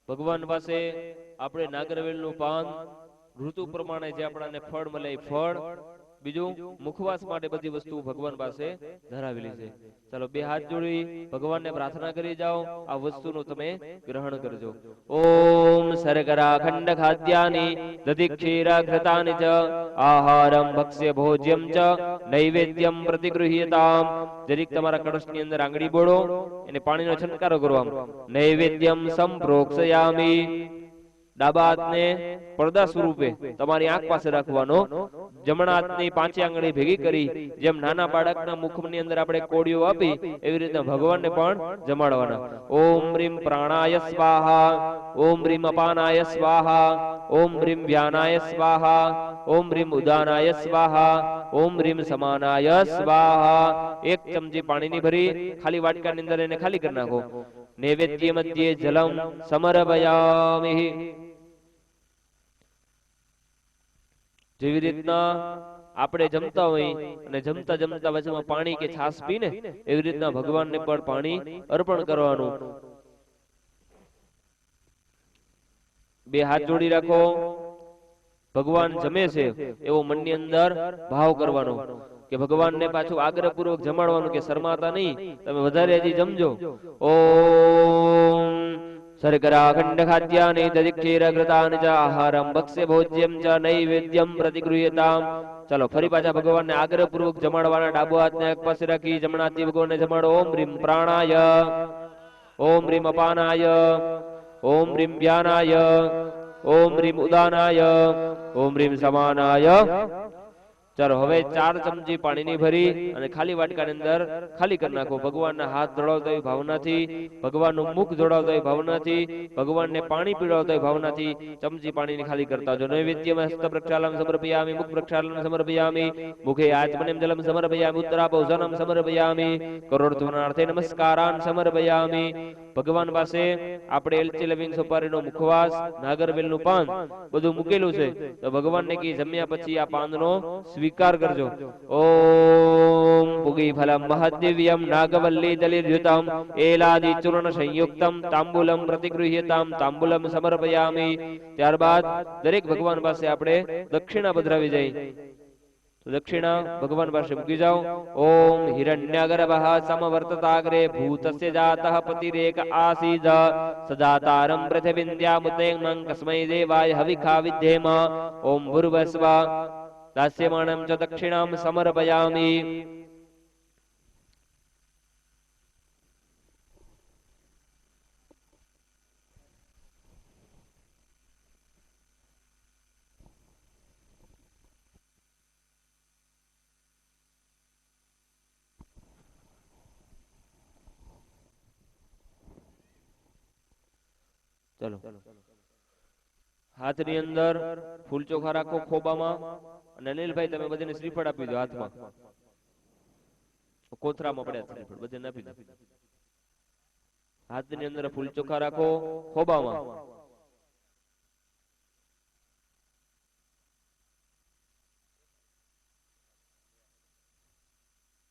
ભગવાન પાસે આપણે નાગરવેલનું પાન, ઋતુ પ્રમાણે જે આપણને ફળ મળે એ ફળ, બીજું મુખવાસ માટે બધી વસ્તુ ભગવાન પાસે ધરાવેલી છે. ચાલો બે હાથ જોડી ભગવાનને પ્રાર્થના કરી જાઓ, આ વસ્તુનું તમે ગ્રહણ કરજો. ઓમ શર્કરા ખંડ ખાદ્યાની દધિ ક્ષીરા ઘૃતાની ચ આહારમ ભક્ષ્ય ભોજ્યમ ચ નૈવેદ્યમ પ્રતિગૃહ્યતામ. જરીક તમારા કળશની અંદર આંગળી બોળો, એને પાણીનો છંટકારો કરો. આમ નૈવેદ્યમ સંપ્રોક્ષયામી. ડાબા હાથને પડદા સ્વરૂપે તમારી આંખ પાસે રાખવાનો. જમણા હાથની પાંચે આંગળી ભેગી કરી, જેમ નાના બાળકના મુખની અંદર આપણે કોડીઓ આપી એવી રીતે ભગવાનને પણ જમાડવાના. ઓમ રીમ પ્રાણાય સ્વાહા, ઓમ રીમ અપાનાય સ્વાહા, ઓમ રીમ વ્યાનાય સ્વાહા, ઓમ રીમ ઉદાનાય સ્વાહા, ઓમ રીમ સમાનાય સ્વાહા. એક ચમચી પાણીની ભરી ખાલી વાટકાની અંદર એને ખાલી કરી નાખો. નૈવેદ્ય મધ્યે જલમ સમર્પયામિ. જેવી રીતના આપણે જમતા હોય અને જમતા જમતા વચમાં પાણી કે છાસ પીને, એવી રીતના ભગવાનને પણ પાણી અર્પણ કરવાનું. બે હાથ જોડી રાખો. ભગવાન જમે છે એવો મનની અંદર ભાવ કરવાનો કે ભગવાનને પાછું આગ્રહપૂર્વક જમાડવાનું, કે શરમાતા નહીં, તમે વધારે હજી જમજો. ઓમ શર્કરા ખંડ ખાદ્યાની દધિ ક્ષીરા ઘૃતાની ચ આહારમ ભક્ષ્ય ભોજ્યમ ચ નૈવેદ્યમ પ્રતિગૃહ્યતામ. ચાલો ફરી પાછા ભગવાનને આગ્રહપૂર્વક જમાડવાના. ડાબો હાથને એક પાસે રાખી જમણા હાથથી ભગવાનને જમાડો. ઓમ રીમ પ્રાણાય, ઓમ રીમ અપાનાય, ઓમ રીમ વ્યાનાય, ઓમ રીમ ઉદાનાય, ઓમ રીમ સમાનાય. ચાલો હવે 4 ચમચી પાણીની ભરી અને ખાલી વાટકાની અંદર ખાલી કરી નાખો. ભગવાનના હાથ ધોળાવતા હોય ભાવનાથી, ભગવાનનું મુખ ધોળાવતા હોય ભાવનાથી, ભગવાનને પાણી પીવડાવતા હોય ભાવનાથી ચમચી પાણીની ખાલી કરતા જો. નૈવેદ્યમાં હસ્ત પ્રક્ષાલન સમર્પયામિ, મુખ પ્રક્ષાલન સમર્પયામિ, મુખે આચમનેમ જલમ સમર્પયામિ, ઉત્તરાભોજનમ સમર્પયામિ, કરોડધ્વનાર્થે નમસ્કારાન સમર્પયામિ. ભગવાન પાસે આપણે એલચી લવિંગ સોપારીનો મુખવાસ, નાગરવેલનું પાન બધું મૂકેલું છે. તો ભગવાનને કી જમ્યા પછી આ પાનનો સ્વીકાર કરજો. ઓમ પુગી ફલમ મહદ્દિવ્યમ નાગવલ્લી દલિર્યુતમ એલાદિ ચૂર્ણ સંયુક્તમ તાંબુલમ પ્રતિગૃહ્યતામ તાંબુલમ સમર્પયામિ. ત્યારબાદ દરેક ભગવાન પાસે આપણે દક્ષિણા પધરાવી જાય. દક્ષિણા ભગવાન પાસે મૂકી જાઓ. ઓમ હિરણ્યગર્ભઃ સમવર્તતાગ્રે ભૂતસ્ય જાતઃ પતિરેક આસીદ સદાતારમ પૃથિવિન્દ્યામુતેમં કસ્મૈ દેવાય હવિખા વિદ્ધેમ. ઓમ ભૂર્ભુવસ્વ દાસ્યમાણમ ચ દક્ષિણામ સમર્પયામિ. ચલો હાથની અંદર ફૂલ ચોખા રાખો ખોબામાં. અને અનિલભાઈ તમે બધાને શ્રીફળ આપી દો હાથમાં. કોથરામાં પડ્યા શ્રીફળ બધાને આપી દો. હાથની અંદર ફૂલ ચોખા રાખો ખોબામાં.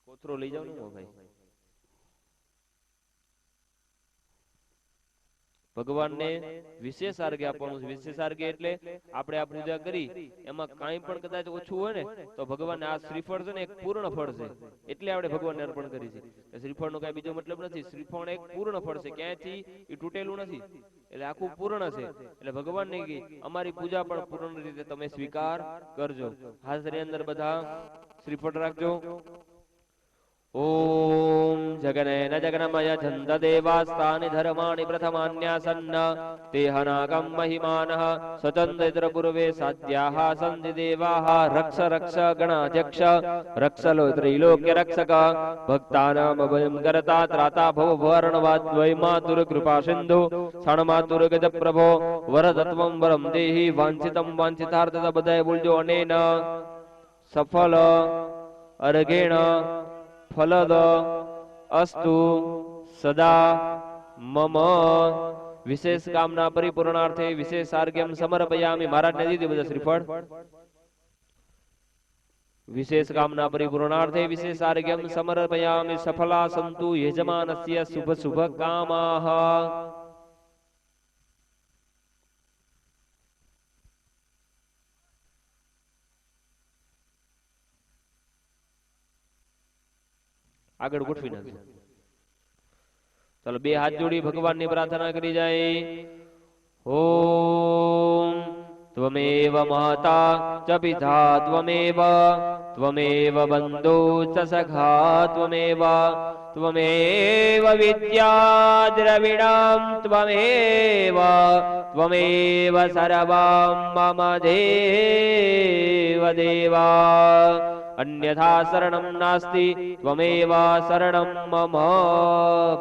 કોથરો લઈ જાવ ને ભાઈ. ભગવાનને વિશેષ આર્ઘ્ય આપવાનું છે. વિશેષ આર્ઘ્ય એટલે આપણે આ પૂજા કરી એમાં કાંઈ પણ કદાચ ઓછું હોય ને તો ભગવાનને આ શ્રીફળ છે ને એક પૂર્ણ ફળ છે, એટલે આપણે ભગવાનને અર્પણ કરી છે. શ્રીફળનો કઈ બીજો મતલબ નથી. શ્રીફળ એક પૂર્ણ ફળ છે, ક્યાંયથી એ તૂટેલું નથી, એટલે આખું પૂર્ણ છે. એટલે ભગવાનને કી અમારી પૂજા પણ પૂર્ણ રીતે તમે સ્વીકાર કરજો. હાથની અંદર બધા શ્રીફળ રાખજો. ઓમ જગનેન જગનમય છંદ દેવાસ્તાનિ ધર્માણિ પ્રથમાન્યાસન્ન તેહનાગમ મહિમાનઃ સ્વતંત્ર પૂર્વે સાધ્યાઃ સંધિ દેવાઃ રક્ષ રક્ષ ગણાધ્યક્ષ રક્ષલો ત્રિલોક્ય રક્ષક ભક્તાનામ અભયં કરતા ત્રાતા ભવ વર્ણવાદ્વય માતુર કૃપા સિંધુ ક્ષણમાતુર ગજ પ્રભો વરદત્વં વરમ દેહી વાંછિતમ વાંછિતાર્થ. બધાએ બોલજો. અનેન સફલ અર્ઘેણ ફલદ અસ્તુ સદા મમ. વિશેષ કામના પરિપૂર્ણાર્થે વિશેષ આર્ઘ્યમ સમર્પયામિ. મહારાજને દીધી બધા શ્રીફળ. વિશેષ કામના પરિપૂર્ણાર્થે વિશેષ આર્ઘ્યમ સમર્પયામિ. સફલા સંતુ યજમાનસ્ય શુભ શુભ કામાઃ. આગળ ગોઠવી નાખજો. ચાલો બે હાથ જોડી ભગવાનની પ્રાર્થના કરી જાય. ઓમ ત્વમેવ માતા ચ પિતા ત્વમેવ ત્વમેવ બંધુ ચ સખા ત્વમેવ ત્વમેવ વિદ્યા દ્રવિણમ ત્વમેવ ત્વમેવ સર્વં મમ દેવ દેવા અન્યથા શરણમ નાસ્તિ ત્વમેવ શરણમ મમ.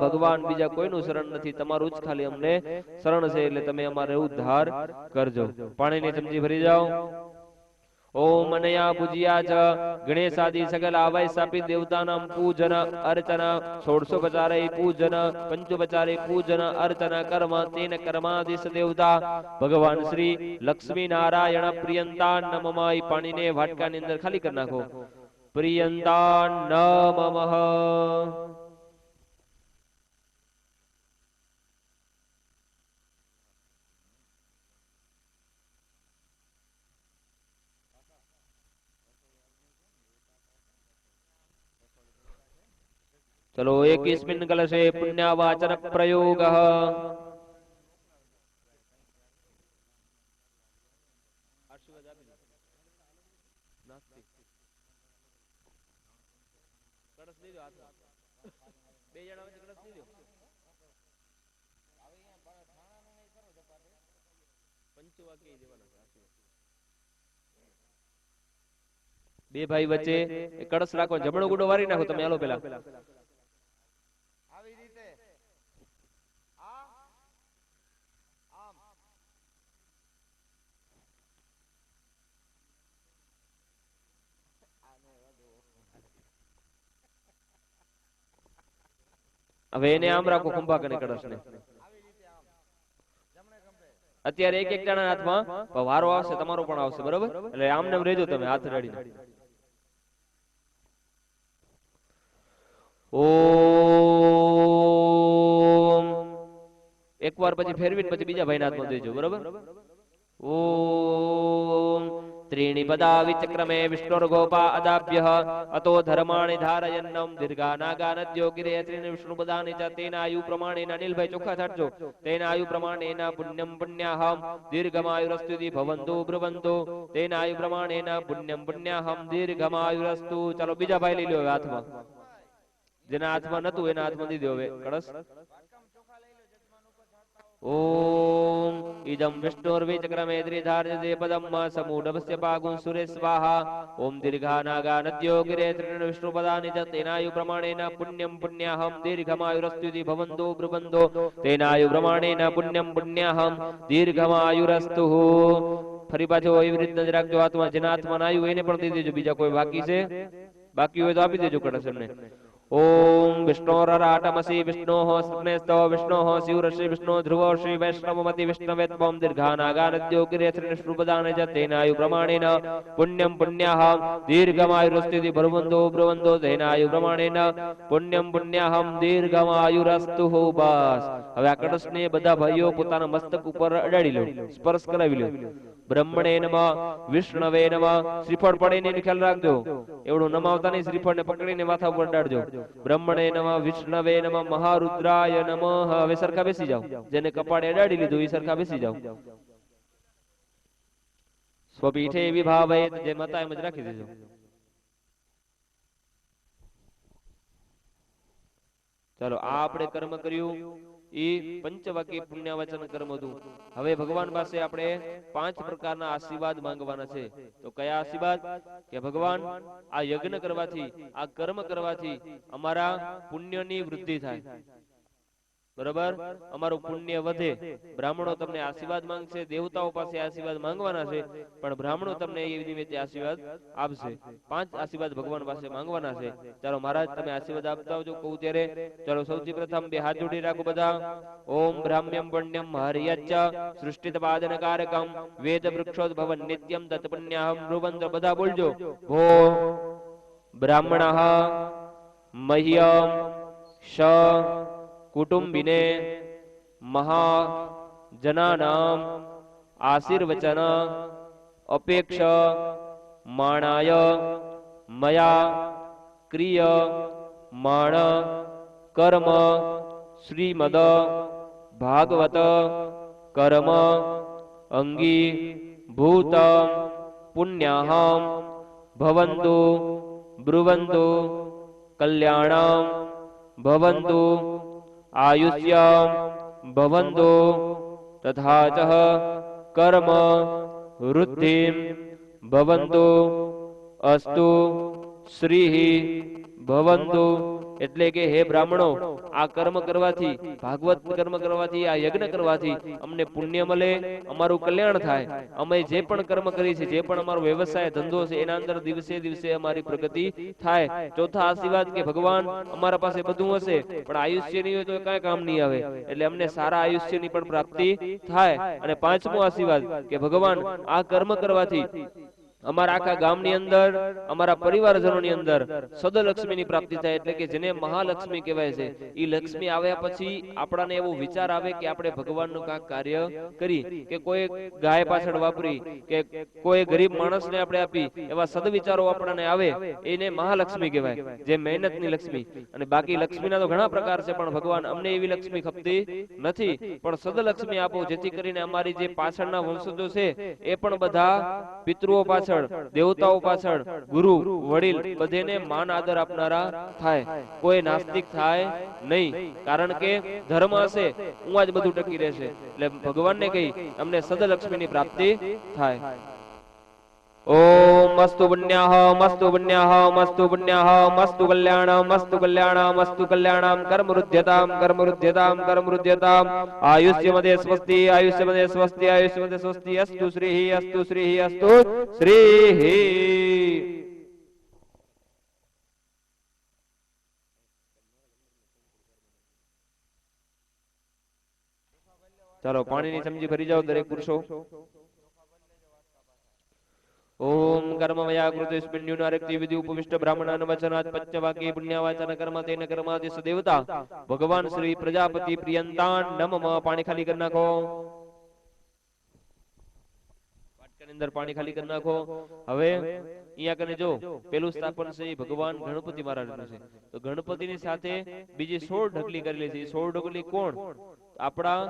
ભગવાન બીજા કોઈનું શરણ નથી, તમારું જ ખાલી અમને શરણ છે, એટલે તમે અમારે ઉદ્ધાર કરજો. પાણીની ચમચી ભરી જાઓ. ઓમ અનયા પૂજ્યા ચ ગણેશાદિ સકલ આવય સ્થાપિત દેવતાનામ પૂજન અર્ચન ષોડશોપચારે પૂજન પંચોપચારે પૂજન અર્ચન કર્મ તેન કર્માદિશ દેવતા ભગવાન શ્રી લક્ષ્મી નારાયણ પ્રિયંતા નમઃ. પાણીને વાટકાની અંદર ખાલી કરી નાખો. પ્રિયંતા નમઃ. चलो एकस्मिन् कलशे पुण्यावाचन प्रयोगः. બે ભાઈ વચ્ચે કળશ રાખો, જમણો ગુડો વારી નાખો તમે. હાલો પેલા હવે એને આમ રાખો, ખંભા કને કળશને. અત્યારે એક એક જણા હાથમાં વારો આવશે, તમારો પણ આવશે, બરોબર? એટલે આમ નામ રહેજો તમે હાથ રેડીને. ઓમ એકવાર પછી ફેરવીને પછી બીજા ભાઈના હાથમાં દેજો, બરોબર? ઓમ ત્રીણિ પદા વિચક્રમે વિષ્ણુર્ગોપા અદાભ્યઃ અતો ધર્માણિ ધારયન્નમ દીર્ઘાનાગાનદ્યો ગિરે ત્રીણિ વિષ્ણુપદાનિ ચ તેનાયુ પ્રમાણેન. અનિલભાઈ ચોખ્ખા થાટજો. તેનાયુ પ્રમાણેન પુણ્યમ પુણ્યાહમ દીર્ઘમાયુરસ્તુતિ ભવન્તુ બ્રુવન્તુ તેનાયુ પ્રમાણેન પુણ્યમ પુણ્યાહમ દીર્ઘમાયુરસ્તુ. ચાલો બીજા ભાઈ લઈ લો હાથમાં. જેના હાથમાં નતું એના હાથમાં દીધો હવે કળશ. ઓમ ઇદમ વિષ્ણુર્વિચક્રમે ત્રિધાર્યતે પદમ સમૂઢવસ્ય પાગું સુરે સ્વાહા. ઓમ દીર્ઘાનાગા નદ્યો ગિરે ત્રીણ વિષ્ણુપદાનિ ચ તેનાયુ પ્રમાણેન પુણ્યમ પુણ્યાહમ દીર્ઘમાયુરસ્તુતિ ભવન્તો બ્રુવન્તો તેનાયુ પ્રમાણેન પુણ્યમ પુણ્યાહમ દીર્ઘમાયુરસ્તુ. ફરી પાછો એવી રીતના જ રાખજો હાથમાં. જેના હાથમાં નાયું એને પણ દઈ દેજો. બીજા કોઈ બાકી છે? બાકી હોય તો આપી દેજો કળશ એમને. ओम विष्णोराटमसि विष्णोः स्वप्नेस्तो विष्णोः शिवऋषि विष्णु ध्रुवो श्री वैष्णवमति विष्णवे त्वं दीर्घानागानद्यो गिरे त्रिनिष्णुपदाने च तेनायु प्रमाणेन पुण्यं पुण्याहं दीर्घमायुरस्ति भ्रुवन्तो ब्रुवन्तो तेनायु प्रमाणेन पुण्यं पुण्याहं दीर्घमायुरस्तु. बस હવે આ કળશને બધા ભાઈઓ પોતાના મસ્તક ઉપર અડાડી લો, સ્પર્શ કરાવી લો. બ્રહ્મણે નમઃ વિષ્ણવે નમઃ. શ્રીફળ પડે ને ખ્યાલ રાખજો, એવડું નમાવતા નહીં. શ્રીફળને પકડીને માથા ઉપર અડાડજો. બ્રહ્મણે નમઃ વિષ્ણવે નમઃ મહારુદ્રાય નમઃ. હવે સરખા બેસી જાઓ. જેને કપાળે અડાડી લીધું એ સરખા બેસી જાઓ. સ્વપીઠે વિભાવયેત. જે મતા એમ જ રાખી દેજો. ચાલો આ આપણે કર્મ કર્યું એ પંચવાક્ય પુણ્યવચન કર્મ હતું. હવે ભગવાન પાસે આપણે 5 પ્રકારના આશીર્વાદ માંગવાના છે. તો કયા આશીર્વાદ? કે ભગવાન આ યજ્ઞ કરવાથી, આ કર્મ કરવાથી અમારા પુણ્યની વૃદ્ધિ થાય, બરાબર? અમારું પુણ્ય વધે. બ્રાહ્મણો તમને આશીર્વાદ માંગશે, દેવતાઓ પાસે આશીર્વાદ માંગવાના છે, પણ બ્રાહ્મણો તમને એ નિમિત્તે આશીર્વાદ આપશે. 5 આશીર્વાદ ભગવાન પાસે માંગવાના છે. ચાલો મહારાજ તમે આશીર્વાદ આપતા આવજો કહું ત્યારે. ચાલો સૌથી પ્રથમ બે હાથ જોડી રાખો બધા. ઓમ બ્રાહ્મ્યમ પુણ્યમ હરિયચ્ચ સૃષ્ટિત પાદન કારકમ વેદ વૃક્ષોદ્ભવન નિત્યમ તત પુણ્યાહમ બ્રુવંત. બધા બોલજો. ભો બ્રાહ્મણઃ મહ્યમ શ कुटुंबिने महाजनानाम आशीर्वचन अपेक्ष माणाय मया क्रिय માણ કર્મ શ્રીમદ ભાગવત કર્મ અંગી ભૂત પુણ્યાહમ ભવન્તુ બ્રુવન્તુ કલ્યાણમ ભવન્તુ આયુષ્યમ ભવન્તુ તથા ચ કર્મ વૃદ્ધિમ ભવન્તુ અસ્તુ શ્રી ભવન્તુ એટલે કે હે બ્રાહ્મણો આ કર્મ કરવાથી ભાગવત કર્મ કરવાથી આ યજ્ઞ કરવાથી અમને પુણ્ય મળે અમારું કલ્યાણ થાય અમે જે પણ કર્મ કરી છે જે પણ અમારો વ્યવસાય ધંધો છે એના અંદર દિવસે દિવસે અમારી પ્રગતિ થાય ચોથા આશીર્વાદ કે ભગવાન અમારા પાસે બધું હશે પણ આયુષ્ય નહીં હોય તો કઈ કામ નહીં આવે એટલે અમને સારા આયુષ્યની પણ પ્રાપ્તિ થાય અને પાંચમો આશીર્વાદ કે ભગવાન આ કર્મ કરવાથી અમારા આખા ગામની અંદર અમારા પરિવારજનોની અંદર સદલક્ષ્મીની પ્રાપ્તિ થાય એટલે કે જેને મહાલક્ષ્મી કહેવાય છે એ લક્ષ્મી આવ્યા પછી આપણાને એવો વિચાર આવે કે આપણે ભગવાનનું કાંઈક કાર્ય કરી કે કોઈ ગાય પાછળ વાપરી કે કોઈ ગરીબ માણસને આપણે આપી એવા સદવિચારો આપણાને આવે એને મહાલક્ષ્મી કહેવાય જે મહેનતની લક્ષ્મી અને બાકી લક્ષ્મીના તો ઘણા પ્રકાર છે પણ ભગવાન અમને એવી લક્ષ્મી ખપતી નથી પણ સદલક્ષ્મી આપો જેથી કરીને અમારી જે પાછળના વંશજો છે એ પણ બધા પિતૃઓ પાછળ દેવતાઓ પાછળ ગુરુ વડીલ બધેને માન આદર આપનારા થાય કોઈ નાસ્તિક થાય નહીં કારણ કે ધર્મ હશે હું જ બધું ટકી રહેશે એટલે ભગવાનને કહી અમને સદલક્ષ્મીની પ્રાપ્તિ થાય ઓમ મસ્તુ પુણ્યાહ મસ્તુ પુણ્યાહ મસ્તુ પુણ્યાહ મસ્તુ કલ્યાણમ મસ્તુ કલ્યાણમ કર્મવૃદ્ધ્યતામ કર્મવૃદ્ધ્યતામ કર્મવૃદ્ધ્યતામ આયુષ્યમદે સ્વસ્તિ આયુષ્યમદે સ્વસ્તિ આયુષ્યમદે સ્વસ્તિ અસ્તુ શ્રીઃ અસ્તુ શ્રીઃ અસ્તુ શ્રીઃ ચાલો પાણીની ચમચી ભરી જાઓ દરેક પુરુષો ओम कर्ममया कृतेस्मिन् नारक्ति विधि उपविष्ट ब्राह्मणान् वचनात् पञ्चवाक्ये पुण्यवाचन कर्म तेन कर्मादिश देवता भगवान श्री प्रजापति प्रियंतान नमः पानी खाली कर नाखो वाटकानी अंदर पानी खाली कर नाखो હવે અહીંયા કને જો પેલું સ્થાપન છે ભગવાન ગણપતિ મહારાજનું છે તો ગણપતિની સાથે બીજી 16 ઢગલી કરેલી છે 16 ઢગલી કોણ આપણા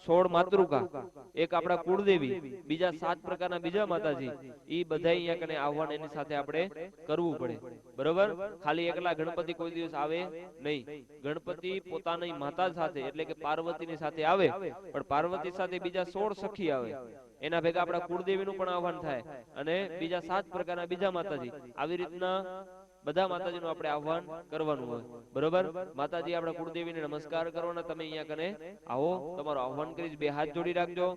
16 માતૃકા એક આપણા કુળદેવી બીજા 7 પ્રકારના બીજા માતાજી ઈ બધા અહીંયા કને આવવાને એની સાથે આપણે કરવું પડે બરોબર ખાલી એકલા ગણપતિ કોઈ દિવસ આવે નહીં ગણપતિ પોતાની માતા સાથે એટલે કે પાર્વતીની સાથે આવે પણ પાર્વતી સાથે બીજા 16 સખી આવે એના ભેગા આપણા કુળદેવીનું પણ આહવાન થાય અને બીજા 7 પ્રકારના બીજા માતાજી આવી રીતના બધા માતાજીનું આપણે આહવાન કરવાનું હોય બરોબર માતાજી આપણા કુળદેવીને નમસ્કાર કરવાના તમે અહીંયા કને આવો તમારું આહવાન કરી બે હાથ જોડી રાખજો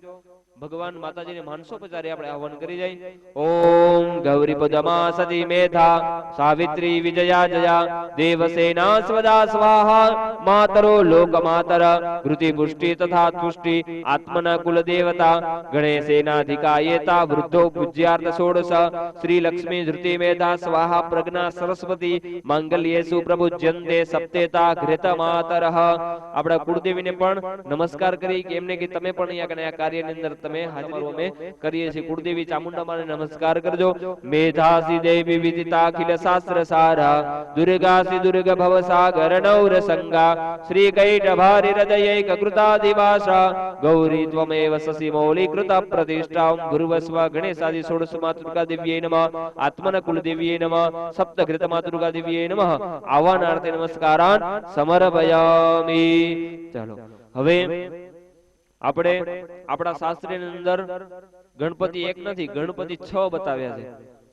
ભગવાન માતાજીને માનસો પચારી આપણે આહવાન કરી જાય ઓમ ગૌરી પદમા સતી મેધા સાવિત્રી વિજયા જયા દેવસેના સ્વદા સ્વાહા માતરો લોકમાતર કૃતિ પુષ્ટિ તથા તુષ્ટિ આત્મના કુલ દેવતા ગણેશેનાધિકાયેતા વૃદ્ધો પૂજ્યાર્થ ષોડશ શ્રી લક્ષ્મી ધૃતિ મેધા સ્વાહા પ્રજ્ઞા સરસ્વતી માંગલ્યેસુ પ્રભુજ્યંતે સપ્તેતા ઘૃત માતરઃ આપણા કુળદેવીને પણ નમસ્કાર કરી કે એમને કે તમે પણ અહીંયા કને આ કાર્યની અંદર તમે હાજર અમે કરીએ છીએ કુળદેવી ચામુંડા માને નમસ્કાર કરજો મેધાસી દેવી વિદિતા અખિલ શાસ્ત્ર સારા દુર્ગાસી દુર્ગ ભવ સાગર નૌર સંગા શ્રી કૈટભારી હૃદયૈક કૃતાદિવાસા ગૌરી ત્વમેવ સસી મૌલીકૃત પ્રતિષ્ઠાં ગુરુવસ્વ ગણેશાદિ ષોડશ માતૃકા દિવ્યે નમઃ આત્મન કુલદેવ્યે નમઃ સપ્તઘૃત માતૃકા દિવ્યે નમઃ આહ્વાનાર્થે નમસ્કારાન સમર્પયામિ ચાલો હવે આપણે આપણા શાસ્ત્રની અંદર ગણપતિ એક નથી ગણપતિ 6 બતાવ્યા છે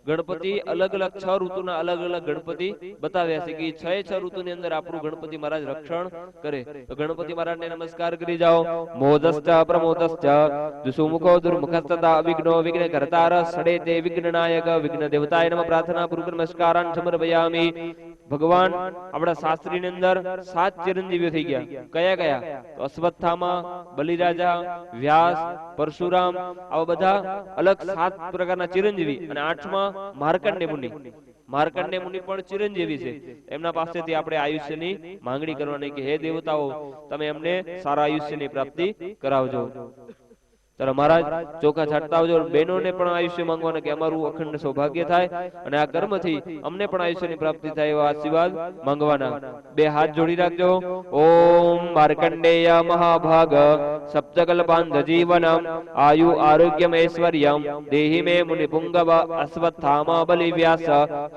ગણપતિ અલગ અલગ 6 ઋતુના અલગ અલગ ગણપતિ બતાવ્યા છે કે 6 ઋતુની અંદર આપણું ગણપતિ મહારાજ રક્ષણ કરે તો ગણપતિ મહારાજને નમસ્કાર કરી જાઓ મોદસ્ચ પ્રમોદસ્ચ દુસુમુખો દુર્મુખસ્તતા વિઘ્નો વિઘ્ન કરતાર સડેતે વિઘ્નનાયક વિઘ્ન દેવતાય નમઃ પ્રાર્થના પૂર્વક નમસ્કારાન સમર્પયામિ ભગવાન આપણા શાસ્ત્રીની અંદર 7 ચિરંજીવીઓ થઈ ગયા કયા કયા તો અશ્વત્થામા બલિરાજા વ્યાસ પરશુરામ આવા બધા અલગ 7 પ્રકારના ચિરંજીવી અને 8મા માર્કંડેય મુનિ પણ ચિરંજીવી છે એમના પાસેથી આપણે આયુષ્યની માંગણી કરવાની કે હે દેવતાઓ તમે અમને સારા આયુષ્યની પ્રાપ્તિ કરાવજો ચાલો મહારાજ ચોખા છાંટતા આવજો, બહેનોને પણ આયુષ્ય માંગવાના કે અમારું અખંડ સૌભાગ્ય થાય અને આ કર્મથી અમને પણ આયુષ્યની પ્રાપ્તિ થાય એવા આશીર્વાદ માંગવાના. બે હાથ જોડી રાખજો. ઓમ માર્કંડેય મહાભાગ સપ્તકલ્પાંત જીવનમ આયુ આરોગ્યમ ઐશ્વર્યમ દેહી મે મુનિ પુંગવ અશ્વત્થામા બલિ વ્યાસ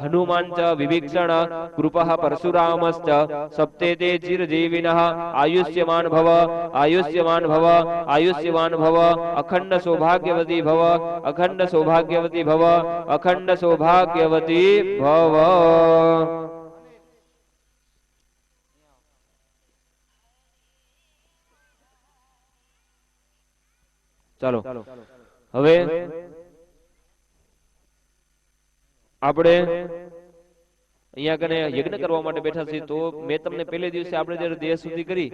હનુમાન ચ વિભીક્ષણ કૃપઃ પરશુરામશ્ચ સપ્તેતે ચિરજીવિનઃ આયુષ્યમાન ભવ આયુષ્યમાન ભવ આયુષ્યમાન ભવ અખંડ સૌભાગ્યવતી ભવ અખંડ સૌભાગ્યવતી ભવ અખંડ સૌભાગ્યવતી ભવ. ચાલો હવે આપણે અહીંયા કને યજ્ઞ કરવા માટે બેઠા છીએ. તો મેં તમને પહેલે દિવસે આપણે જ્યારે દેહ શુદ્ધિ કરી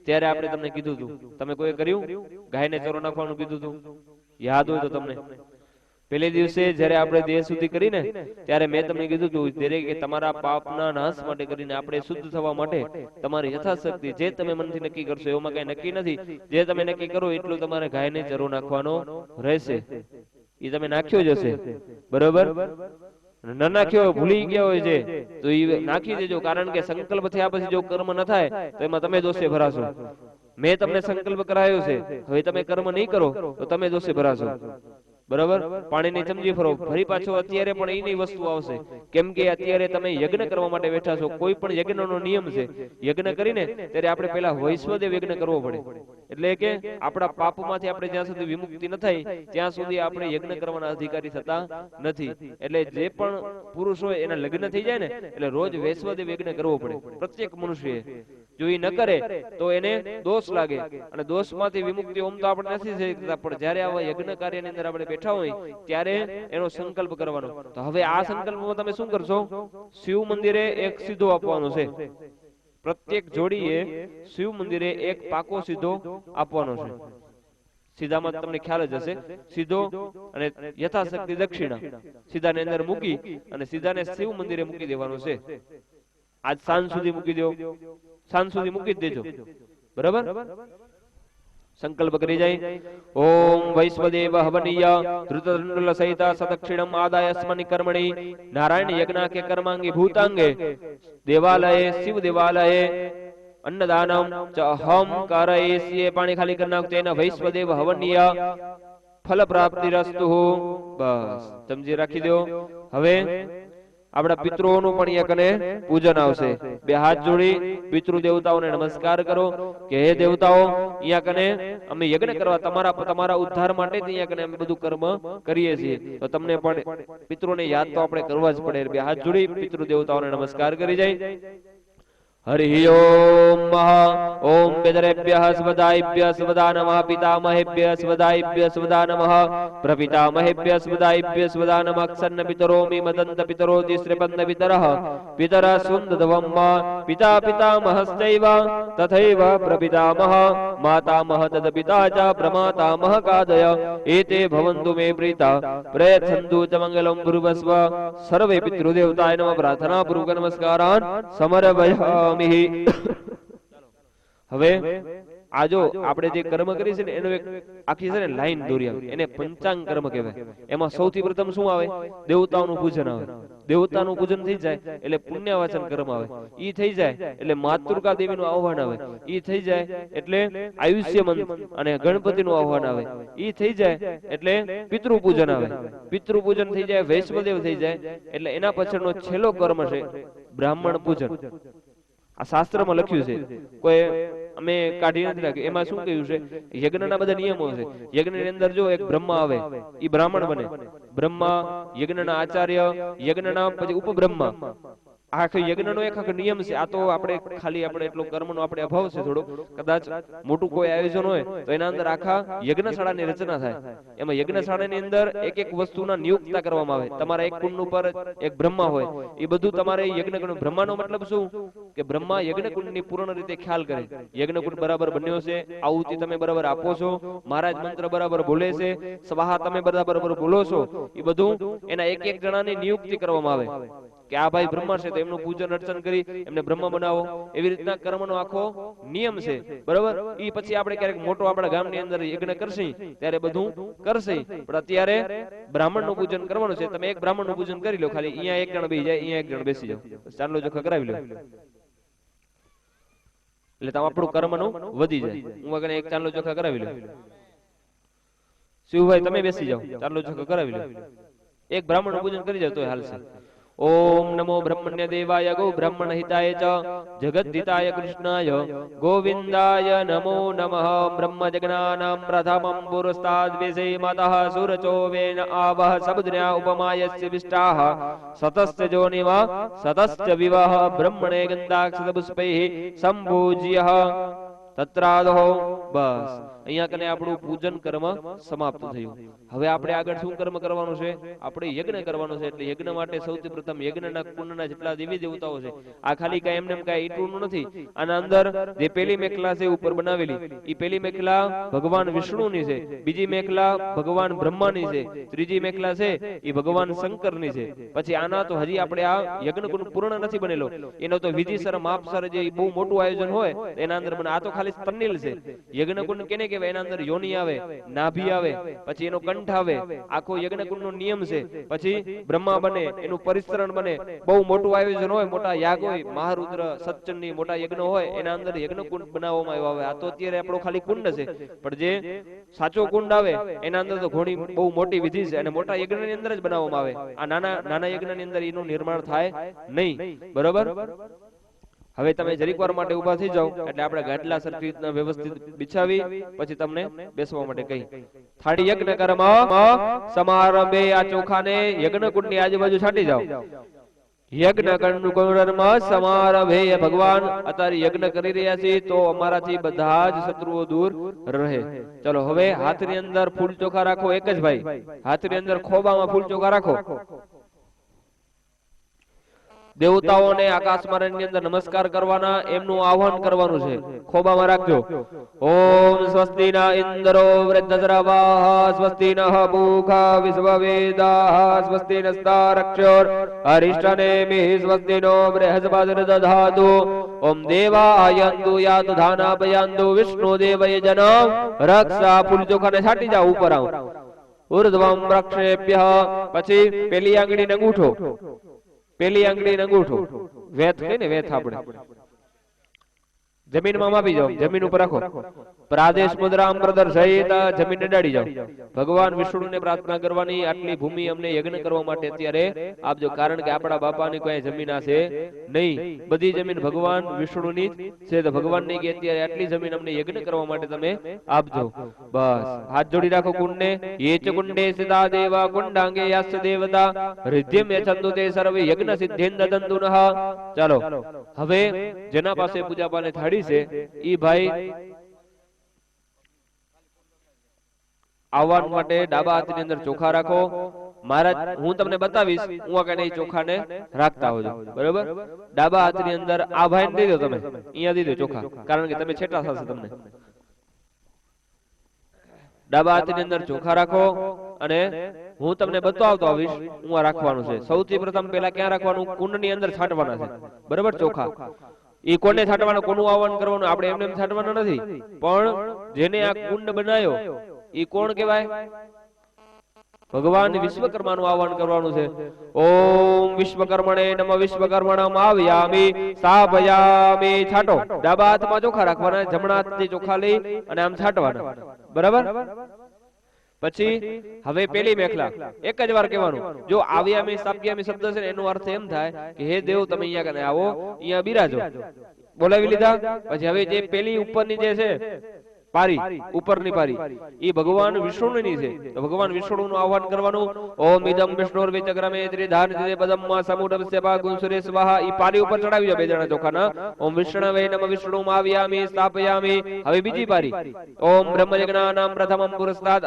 ત્યારે આપણે તમને કીધું હતું, તમે કોઈ કર્યું? ગાયને ચરો નાખવાનું કીધું હતું, યાદ હોય તો તમને. પહેલે દિવસે જ્યારે આપણે દેહ શુદ્ધિ કરીને ત્યારે મેં તમને કીધું હતું કે તમારા પાપના નાશ માટે કરીને આપણે શુદ્ધ થવા માટે તમારી યથાશક્તિ જે તમે મનથી નક્કી કરશો, એમાં કઈ નક્કી નથી, જે તમે નક્કી કરો એટલું તમારે ગાયને ચરો નાખવાનો રહેશે. એ તમે નાખ્યો જ હશે, બરોબર? ન નાખ્યો ભૂલી ગયા હોય છે તો એ નાખી દેજો, કારણ કે સંકલ્પ થયા પછી જો કર્મ ન થાય તો એમાં તમે દોષે ભરાશો. મેં તમને સંકલ્પ કરાયો છે, હવે તમે કર્મ નહીં કરો તો તમે દોષે ભરાશો, બરાબર? પાણીની ચમચી ફરો, ફરી પાછો અત્યારે પણ એની વસ્તુ આવશે, કેમ કે અત્યારે તમે યજ્ઞ કરવા માટે બેઠા છો. કોઈ પણ યજ્ઞનો નિયમ છે, યજ્ઞ કરીને ત્યારે આપણે પહેલા વૈશ્વદેવ યજ્ઞ કરવો પડે. એટલે કે આપણા પાપમાંથી આપણે જ્યાં સુધી વિમુક્તિ ન થાય ત્યાં સુધી આપણે યજ્ઞ કરવાના અધિકારી થતા નથી. એટલે જે પણ પુરુષ હોય એના લગ્ન થઈ જાય ને એટલે રોજ વૈશ્વદેવ યજ્ઞ કરવો પડે પ્રત્યેક મનુષ્યએ. જો એ ન કરે તો એને દોષ લાગે, અને દોષમાંથી વિમુક્તિ ઓમ તો આપણે નથી થઈ શકતા, પણ જ્યારે આવા યજ્ઞ કાર્યની અંદર આપણે બેઠા હોય ત્યારે એનો સંકલ્પ કરવાનો. તો હવે આ સંકલ્પમાં તમે શું કરશો? શિવ મંદિરે એક સીધો આપવાનો છે. પ્રત્યેક જોડીએ શિવ મંદિરે એક પાકો સીધો આપવાનો છે. સીધામાં તમને ખ્યાલ જ હશે, સીધો અને યથાશક્તિ દક્ષિણા સીધાની અંદર મૂકી અને સીધાને શિવ મંદિરે મૂકી દેવાનો છે. આજ સાંજ સુધી મૂકી દો, સાંજ સુધી મૂકી જ દેજો, બરાબર? સંકલ્પ કરી જાય. ઓમ વૈશ્વદેવ હવનીય ધૃતદંડલ સહિત સદક્ષિણમ આદાય સ્મની કર્મણી નારાયણ યજ્ઞ કે કર્માંગી ભૂતાંગે દેવાલયે શિવ દેવાલયે અન્નદાનમ ચ અહમ કારયસ્યે. પાણી ખાલી કરી નાખો. તેના વૈશ્વદેવ હવનીય ફલ પ્રાપ્તિ રસ્તુ. બસ સમજી રાખી દો. હવે આપણા પિતૃઓનું પણ અહીંયા કને પૂજન આવશે. બે હાથ જોડી પિતૃ દેવતાઓને નમસ્કાર કરો કે હે દેવતાઓ, અહીંયા કને અમે યજ્ઞ કરવા તમારા ઉદ્ધાર માટે અહીંયા કને અમે બધું કર્મ કરીએ છીએ, તો તમને પણ પિતૃને યાદ તો આપણે કરવા જ પડે. બે હાથ જોડી પિતૃ દેવતાઓને નમસ્કાર કરી જાય. हरि ओम ओम पितरेभ्यः स्वदायिभ्यः स्वदा नमः पितामहेभ्यः स्वदायिभ्यः स्वदा नमः प्रपितामहेभ्यः स्वदायिभ्यः स्वदा नमः क्षन्न पितरोमि मदन्त पितरोति श्रीपन्द पितरः पितरः सुन्दवम् पिता पितामहश्चैव तथैव प्रपितामह मातामह तदपिता च प्रमातामह कादय एते भवन्तु मे प्रीता प्रयच्छन्तु च मङ्गलं भुवस्व सर्वे पितृदेवताय नमः प्रार्थना पूर्वक नमस्कारान् समर्पयामि. હવે આજો આપણે જે કર્મ કરી છે ને એનો એક આખી છે ને લાઈન દોરી આવે, એને પંચાંગ કર્મ કહેવાય. એમાં સૌથી પ્રથમ શું આવે? દેવતાઓનું પૂજન આવે. દેવતાનું પૂજન થઈ જાય એટલે પુણ્યવાચન કર્મ આવે. ઈ થઈ જાય એટલે માતૃકા દેવીનું આહ્વાન આવે. ઈ થઈ જાય એટલે આયુષ્ય મંત્ર અને ગણપતિનું આહ્વાન આવે. ઈ થઈ જાય એટલે પિતૃ પૂજન આવે. પિતૃ પૂજન થઈ જાય, વૈશ્વદેવ થઈ જાય એટલે એના પાછળનો છેલ્લો કર્મ છે બ્રાહ્મણ પૂજન. આ શાસ્ત્રમાં લખ્યું છે, કોઈ અમે કાઢી નથી નાખ્યું. એમાં શું કહ્યું છે? યજ્ઞના બધા નિયમો છે. યજ્ઞની અંદર જો એક બ્રહ્મા આવે, ઈ બ્રાહ્મણ બને. બ્રહ્મા, યજ્ઞના આચાર્ય, યજ્ઞના પછી ઉપબ્રહ્મા. આખો યજ્ઞનો એક આખો નિયમ છે. આ તો આપણે ખાલી આપણે એટલો કર્મનો આપણે અભાવ છે થોડો. કદાચ મોટું કોઈ આયોજન હોય તો એના અંદર આખા યજ્ઞશાળાની રચના થાય. એમાં યજ્ઞશાળાની અંદર એક એક વસ્તુના નિયુક્તા કરવામાં આવે. તમારા એક કુંડ ઉપર એક બ્રહ્મા હોય, એ બધું તમારે યજ્ઞ કરવું. બ્રહ્માનો મતલબ શું? કે બ્રહ્મા યજ્ઞકુંડની પૂર્ણ રીતે ખ્યાલ કરે. યજ્ઞકુંડ બરાબર બન્યો છે, આહુતિ તમે બરાબર આપો છો, મહારાજ મંત્ર બરાબર બોલે છે, સ્વાહા તમે બરાબર બોલો છો, એ બધું એના એક એક જણાની નિયુક્તિ કરવામાં આવે. કે આ ભાઈ બ્રહ્મા છે તો એમનું પૂજન અર્ચન કરી એમને બ્રહ્મ બનાવો, એવી રીતના કર્મનો આખો નિયમ છે, બરોબર. ઈ પછી આપણે ક્યારેક મોટો આપણા ગામની અંદર યજ્ઞ કરશે ત્યારે બધું કરશે, પણ અત્યારે બ્રાહ્મણનું પૂજન કરવાનું છે. તમે એક બ્રાહ્મણનું પૂજન કરી લો, ખાલી અહીંયા એક જણ બેસી જાય, અહીંયા એક જણ બેસી જાવ, ચાંદલો ચોખા કરાવી લો, એટલે તમે આપણું કર્મનું વધી જાય. હું આગળ એક ચાંદલો ચોખા કરાવી લો. શિવભાઈ તમે બેસી જાઓ, ચાંદલો ચોખા કરાવી લો, એક બ્રાહ્મણનું પૂજન કરી જાવ તોય હાલશે. ઓમ નમો બ્રહ્મણ્ય દેવાય ગો બ્રહ્મણ હિતાય ચ જગદ્ધિતાય કૃષ્ણાય ગોવિંદાય નમો નમઃ. બ્રહ્મ જગનાનામ પ્રથમં પુરસ્તાદ વિષે માતઃ સુરચો વેન આવહ સબુદ્ર્યા ઉપમાયસ્ય વિષ્ટાઃ સતસ્ય જોનિવા સતસ્ય વિવાહ બ્રહ્મણે ગંધાક્ષત પુષ્પૈઃ સંભોજ્યઃ તત્રાદો. બસ અહીંયા કને આપણું પૂજન કર્મ સમાપ્ત થયું. હવે આપણે આગળ શું કર્મ કરવાનું છે? આપણે યજ્ઞ કરવાનું છે. એટલે યજ્ઞ માટે સૌથી પ્રથમ યજ્ઞના કુંડના જેટલા દેવી દેવતાઓ છે, આ ખાલી કઈ એમને કઈ ઈટું નથી. આના અંદર જે પેલી મેખલા છે ઉપર બનાવેલી, ઈ પેલી મેખલા ભગવાન વિષ્ણુની છે, બીજી મેખલા ભગવાન બ્રહ્માની છે, ત્રીજી મેખલા છે ઈ ભગવાન શંકરની છે. પછી આના તો હજી આપણે આ યજ્ઞ કુંડ પૂર્ણ નથી બનેલો, એનો તો વિધિસર માપસર જે બહુ મોટું આયોજન હોય એના અંદર બને. આ તો ખાલી તન્નીલ છે. યજ્ઞ કુંડ કેને કહેવાય? એના અંદર યોની આવે, નાભી આવે, પછી એનો કંઠ આવે, આખો યજ્ઞ કુંડનો નિયમ છે. પછી બ્રહ્મા બને, એનું પરિસરણ બને, બહુ મોટું આયોજન હોય, મોટા યાગ હોય, મહારુદ્ર સત્ચંડી મોટા યજ્ઞ હોય, એના અંદર યજ્ઞ કુંડ બનાવવામાં આવ્યો આવે. આ તો અત્યારે આપણો ખાલી કુંડ છે, પણ જે સાચો કુંડ આવે એના અંદર તો ઘણી બહુ મોટી વિધિ છે, અને મોટા યજ્ઞની અંદર જ બનાવવામાં આવે. આ નાના નાના યજ્ઞની અંદર એનું નિર્માણ થાય નહીં, બરોબર. હવે તમે જરીક વાર માટે ઉભા થઈ જાઓ, એટલે આપણે ગાટલા સરખી રીતના વ્યવસ્થિત બિછાવી પછી તમને બેસવા માટે કહી. થાળી યજ્ઞ કર્મ સમારંભે આ ચોખાને યજ્ઞ કુંડની આજુબાજુ છાંટી જાઓ. યજ્ઞ કર્મ સમારંભે ભગવાન અત્યારે યજ્ઞ કરી રહ્યા છે તો અમારાથી બધા જ શત્રુઓ દૂર રહે. ચલો હવે હાથની અંદર ફૂલ ચોખા રાખો. એક જ ભાઈ હાથની અંદર ખોબામાં ફૂલ ચોખા રાખો. દેવતાઓને આકાશ માર્ગની અંદર નમસ્કાર કરવાના, એમનું આહ્વાન કરવાનું છે. ખોબામાં રાખજો. ઓમ સ્વસ્તિના ઇન્દ્રો વૃદ્ધસ્રવાઃ સ્વસ્તિનઃ પૂષા વિશ્વવેદાઃ સ્વસ્તિનસ્તારક્ષોર અરિષ્ટનેમિઃ સ્વસ્તિનો બૃહસ્પતિર્દધાતુ. ઓમ દેવાયન્તુ યાતુ ધાનાભયન્તુ વિષ્ણુ દેવયજનમ રક્ષા. ફૂલ ચોખાને છાંટી જાઓ ઉપર આવ. ઉર્ધ્વમ રક્ષેભ્યઃ. પછી પેલી આંગળીને અંગૂઠો, પેલી આંગળી અંગૂઠો, વેત કઈ ને વેત આપણે જમીનમાં માપી જાઓ, જમીન ઉપર રાખો. પ્રાદેશ મુદ્રામ પ્રદર્શિત. જમીન અડાડી જાઓ. ભગવાન વિષ્ણુને પ્રાર્થના કરવાની, આટલી ભૂમિ અમને યજ્ઞ કરવા માટે અત્યારે આપજો, કારણ કે આપણા બાપાની કોઈ જમીન છે નહીં, બધી જમીન ભગવાન વિષ્ણુની છે. તો ભગવાનની કે અત્યારે આટલી જમીન અમને યજ્ઞ કરવા માટે તમે આપજો. બસ હાથ જોડી રાખો કુંડને. યેચ કુંડે સિતા દેવા કુંડાંગે યાસ્ય દેવતા હૃદયમ યછંતુ તે સર્વે યજ્ઞ સિદ્ધેન દદંતુનઃ. ચાલો હવે જેના પાસે પૂજા પાને થાળી છે ઈ ભાઈ આવવા માટે ડાબા હાથની અંદર ચોખા રાખો. મહારાજ હું તમને બતાવીશ, હું આગળ એ ચોખાને રાખતા હોજો, બરોબર. ડાબા હાથની અંદર આ ભાઈને દઈ દો, તમે અહીંયા દઈ દો ચોખા, કારણ કે તમે છેટા થશે. તમને ડાબા હાથની અંદર ચોખા રાખો અને હું તમને બતાવતો આવીશ હું આ રાખવાનું છે. સૌથી પ્રથમ પેલા ક્યાં રાખવાનું? કુંડની અંદર છાંટવાના છે, બરોબર. ચોખા એ કોને છાંટવાનું, કોનું આહવાન કરવાનું? આપણે એમને છાંટવાનું નથી, પણ જેને આ કુંડ બનાવ્યો એ કોણ કહેવાય? ભગવાન વિશ્વકર્માનું આહવાન કરવાનું છે. ઓમ વિશ્વકર્મણે નમઃ વિશ્વકર્મણમ આવ્યામિ સ્થાપયામિ. છાંટો. ડાબા હાથમાં ચોખા રાખવાના, જમણા હાથથી ચોખા લઈ અને આમ છાંટવાના, બરાબર. પછી હવે પેલી મેખલા એક જ વાર કહેવાનું. જો આવ્યામિ સ્થાપ્યામિ શબ્દ છે ને એનો અર્થ એમ થાય કે હે દેવ તમે અહીંયા કને આવો, અહીંયા બિરાજો. બોલાવી લીધા. પછી હવે જે પેલી ઉપરની જે છે પારી, ઉપરની પારી, એ ભગવાન વિષ્ણુની છે. તો ભગવાન વિષ્ણુનું આહવાન કરવાનું. ઓમ ઇદમ વિષ્ણુર વિચક્રમે ત્રિધાન પદમ્મા સમુદ્રસ્ય ભાગુંસુરે સ્વાહા. ઈ પારી ઉપર ચડાવી દો બે જણા ચોખાના. ઓમ વિષ્ણવે નમઃ વિષ્ણુમ આવ્યામિ સ્થાપયામિ. હવે બીજી પારી. ઓમ બ્રહ્મયજ્ઞાનામ પ્રથમમ પુરસ્તાદ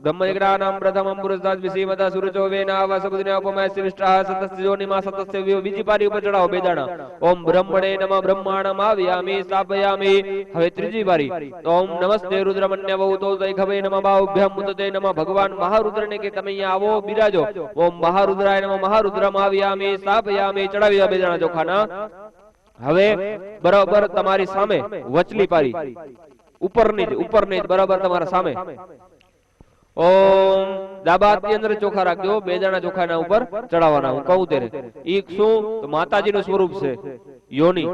બ્રહ્મયજ્ઞાનામ પ્રથમમ પુરસ્તાદ વિસીમતા સુરચો વેનાવ સબુદ્ર્યા ઉપમાયસ્ય વિષ્ટાઃ સતસ્ય જોનિમા સતસ્ય વિવ. બીજી પારી ઉપર ચડાવો બે જણા. ઓમ બ્રહ્મણે નમઃ બ્રહ્માણમ આવ્યામિ સ્થાપયામિ. હવે ત્રીજી પારી. ઓમ નમસ્તે રુદ્રમન્યવતો દૈખવે નમઃ બાહુભ્યામ મુદતે નમઃ ભગવાન મહારુદ્રને કે તમે અહીંયા આવો બિરાજો ઓમ મહારુદ્રાય નમઃ મહારુદ્રમ આવ્યામી સ્થાપયામી ચડાવી દો 2 જણા ચોખાના હવે બરાબર તમારી સામે વચલી પારી ઉપરની બરાબર તમારા સામે ઓમ દાબાની અંદર ચોખા રાખજો 2 જણા ચોખાના ઉપર ચડાવવાના હું કહું ત્યારે ઈ શું તો માતાજીનું સ્વરૂપ છે યોની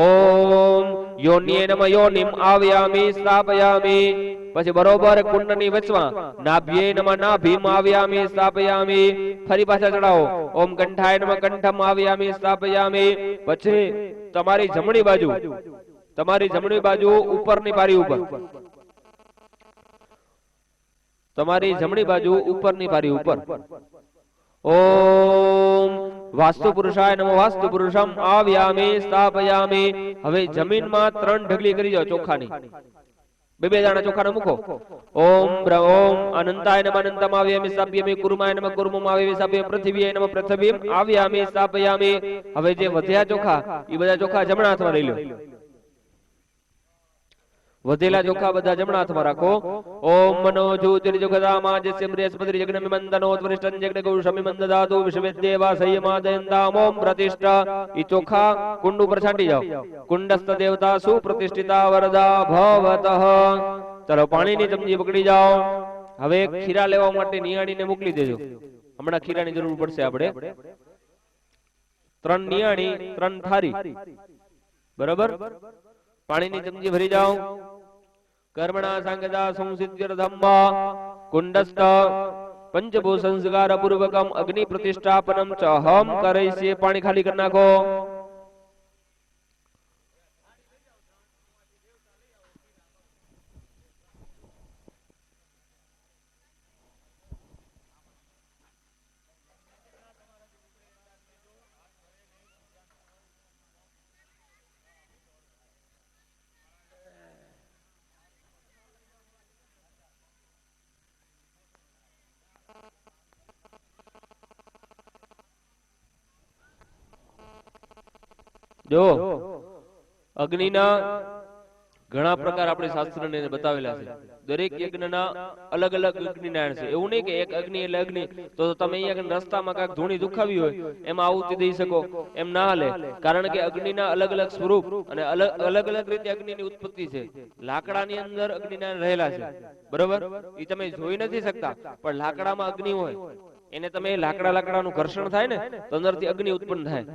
ઓમ યોનિયે નમઃ યોનિમ આવ્યામી સ્થાપયામી પછી બરોબર કુંડની વચમાં નાભ્યે નમઃ નાભિમ આવ્યામી સ્થાપયામી ફરી પાછા ચડાવો ઓમ કંઠાય નમઃ કંઠમ આવ્યામી સ્થાપયામી પછી તમારી જમણી બાજુ ઉપરની પારી ઉપર તમારી જમણી બાજુ ઉપરની પારી ઉપર ઓમ વાસ્તુ પુરુષાય નમઃ વાસ્તુ પુરુષમ આવ્યામી સ્થાપયામી હવે જમીનમાં 3 ઢગલી કરી જાઓ ચોખાની 2 દાણા ચોખાને મૂકો ઓમ ઓમ અનંતાય નમઃ અનંતમ આવ્યામી સ્થાપયામી કુર્માય નમઃ કુર્મમ આવ્યામી સ્થાપયામી પૃથ્વીય નમઃ પૃથ્વીમ આવ્યામી સ્થાપયામી હવે જે વધ્યા ચોખા ઈ બધા ચોખા જમણા હાથમાં લઈ લો વધેલા ચોખા બધા જમણા હાથમાં રાખો ઓમ મનો જ્યોતિર્જગદામા જસ્ય બૃહસ્પતિ જગ્નમિ મંદનોત વરિષ્ઠં જગ્ન ગૌષમિ મંદદાતુ વિશ્વદેવા સંયમાદયંતામ ઓમ પ્રતિષ્ઠા ઈ ચોખા કુંડ ઉપર છાંટી જાઓ કુંડસ્થ દેવતા સુપ્રતિષ્ઠિતા વરદા ભવતઃ ચલો પાણીની ચમચી પકડી જાઓ હવે ખીરા લેવા માટે નિયાણીને મોકલી દેજો હમણાં ખીરાની જરૂર પડશે આપણે 3 નિયાણી 3 થારી બરાબર પાણીની ચમચી ભરી જાઓ કર્મણા સંગદા સંસિદ્ધર ધમ્મા કુંડસ્થ પંચભૂ સંસ્કાર પૂર્વકમ અગ્નિ પ્રતિષ્ઠાપનમ ચ હમ કરૈસે પાણી ખાલી કરી નાખો જો અગ્નિના ઘણા પ્રકાર આપણે શાસ્ત્રને બતાવેલા છે દરેક યજ્ઞના અલગ અલગ અગ્નિનારાયણ છે એવું નહીં કે એક અગ્નિ એટલે અગ્નિ તો તમે અહીંયા રસ્તામાં કાંઈક ધૂણી દુખાવી હોય એમાં આહુતિ દઈ શકો એમ ના હાલે કારણ કે અગ્નિના અલગ અલગ સ્વરૂપ અને અલગ અલગ રીતે અગ્નિની ઉત્પત્તિ છે લાકડાની અંદર અગ્નિનારાયણ રહેલા છે બરોબર એ તમે જોઈ નથી શકતા પણ લાકડામાં અગ્નિ હોય એને તમે લાકડાનું ઘર્ષણ થાય ને તો અંદરથી અગ્નિ ઉત્પન્ન થાય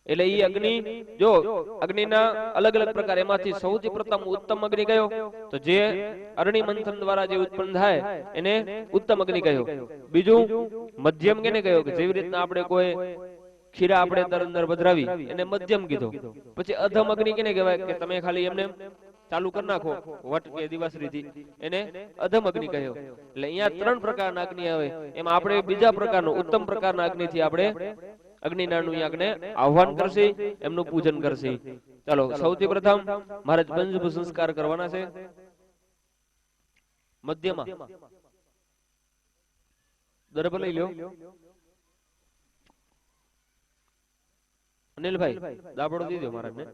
એટલે ઈ અગ્નિ જો અગ્નિના અલગ અલગ પ્રકાર એમાંથી સૌથી પ્રથમ ઉત્તમ અગ્નિ કયો તો જે અરણી મંથન દ્વારા જે ઉત્પન્ન થાય એને ઉત્તમ અગ્નિ કયો બીજું મધ્યમ કેને કયો કે જેવી રીતના આપણે કોઈ ખીરા આપણે અંદર વધરાવી એને મધ્યમ કીધો પછી અધમ અગ્નિ કેને કહેવાય કે તમે ખાલી એમને ચાલુ કરી નાખો વટ કે દિવાસરીથી એને અધમ અગ્નિ કહ્યો એટલે અહીંયા 3 પ્રકારના અગ્નિ આવે એમાં આપણે બીજા પ્રકારનો ઉત્તમ પ્રકારના અગ્નિથી આપણે અગ્નિનારાયણનું યજ્ઞ આહ્વાન કરશે એમનું પૂજન કરશે ચાલો સૌથી પ્રથમ મહારાજ પંચભૂત સંસ્કાર કરવાના છે મધ્યમાં દર્ભ લઈ લ્યો અનિલભાઈ દાબડો દીધો મહારાજને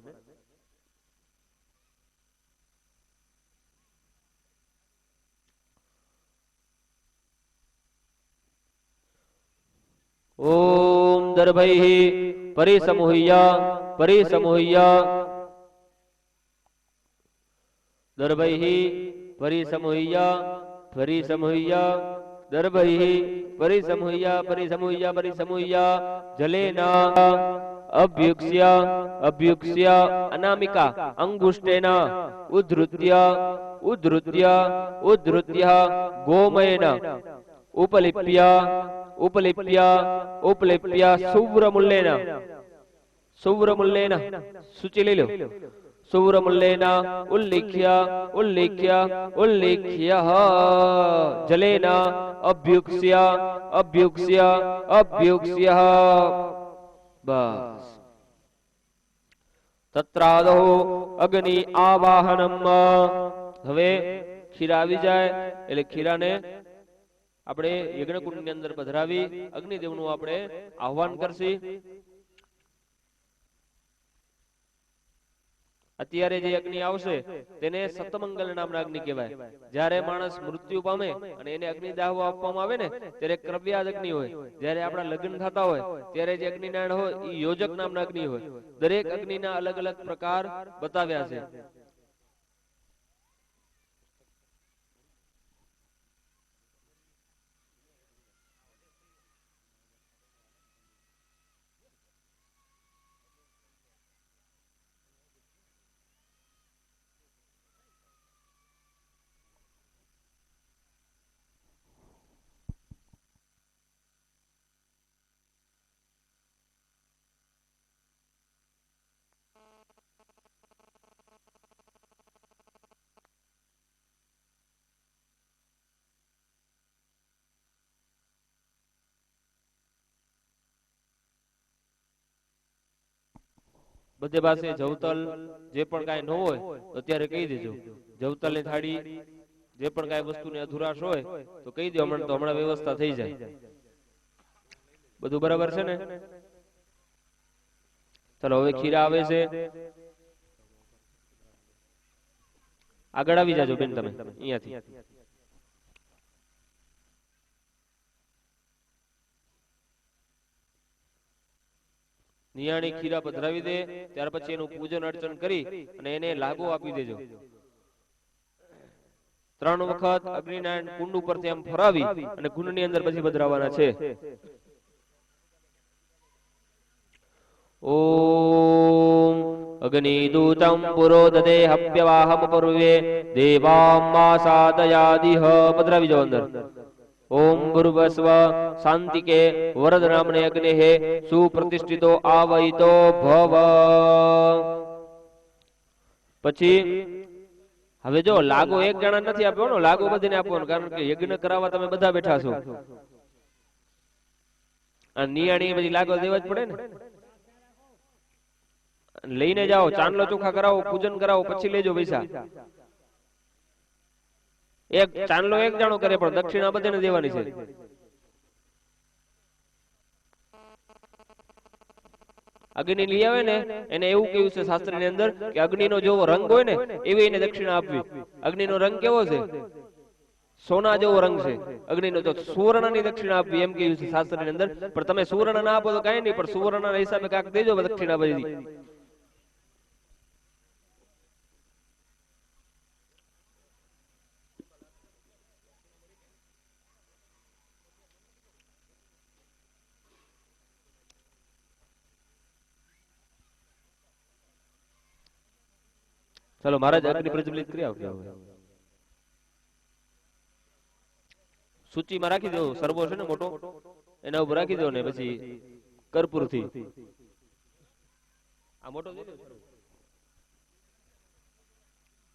ओम दर्भैः परिसमुह्य दर्भैः परिसमुह्य दर्भैः परिसमुह्य जलेन अभ्युक्ष्य अनामिका अंगुष्ठेन उद्धृत्य गोमयेन उपलिप्य सुव्रमुल्लेन सूची ले लो सुव्रमुल्लेन उल्लिख्य जलेन अभ्युक्ष्य बस तत्रादो अग्नि आवाहनम હવે ખીરા આવી જાય એટલે ખીરાને આપણે યજ્ઞકુંડની અંદર પધરાવી અગ્નિદેવનું આપણે આહ્વાન કરશી અત્યારે જે અગ્નિ આવશે તેને સતમંગલ નામના અગ્નિ કહેવાય. જ્યારે માણસ મૃત્યુ પામે અને એને અગ્નિ દાહ આપવામાં આવે ને ત્યારે ક્રવ્યાદ અગ્નિ હોય. જ્યારે આપણા લગ્ન થતા હોય ત્યારે જે અગ્નિનારાયણ હોય એ યોજક નામના અગ્નિ હોય. દરેક અગ્નિના અલગ અલગ પ્રકાર બતાવ્યા છે. બધે પાસે જવતલ જે પણ કાંઈ ન હોય તો અત્યારે કહી દેજો. જવતલ ની થાળી જે પણ કાંઈ વસ્તુની અધુરાશ હોય તો કહી દો, હમણાં વ્યવસ્થા થઈ જાય. બધું બરાબર છે ને? ચલો હવે ખીરા આવે છે. આગળ આવી જાજો બેન તમે અહીંયાથી. નિયાણી ખીરા પધરાવી દે, ત્યાર પછી એનું પૂજન અર્ચન કરી અને એને લાગો આપી દેજો. 3 વખત અગ્નિનારાયણ કુંડ ઉપરથી આમ ફરાવી અને કુંડની અંદર પછી પધરાવવાના છે. ઓમ અગ્નિદૂતં પુરોદતે હવ્યવાહમ પૂર્વે દેવામ્મા સાદયાદિહ. પધરાવી જાઓ અંદર. ઓમ ભૂર્ભુવસ્વ શાંતિકે વરદ નામને અગ્નિઃ સુપ્રતિષ્ઠિતો આવૈતો ભવ. પછી હવે જો લાગો એક જણા નથી આપ્યો, લાગો બધાને આપવાનો, કારણ કે યજ્ઞ કરાવવા તમે બધા બેઠા છો. અને નિયાણી પછી લાગો દેવા જ પડે ને. લઈને જાઓ, ચાંદલો ચોખા કરાવો, પૂજન કરાવો, પછી લેજો પૈસા. એક ચાંદલો એક જાણો કરે પણ દક્ષિણા બધાને દેવાની છે. અગ્નિ લઈ આવે ને એને એવું કહ્યું છે શાસ્ત્રની અંદર કે અગ્નિનો જેવો રંગ હોય ને એવી એને દક્ષિણા આપવી. અગ્નિનો રંગ કેવો છે? સોના જેવો રંગ છે અગ્નિનો. તો સુવર્ણની દક્ષિણા આપવી એમ કહ્યું છે શાસ્ત્રની અંદર. પણ તમે સુવર્ણ ના આપો તો કઈ નહીં, પણ સુવર્ણના હિસાબે કાંક દેજો દક્ષિણા બધી. ચલો મહારાજ અગ્નિ પ્રજ્વલિત કરી આવજો. સૂચિમાં રાખી દો, સરબો છે ને મોટો એના ઉપર રાખી દો ને પછી કર્પૂર થી આ મોટો દે દો.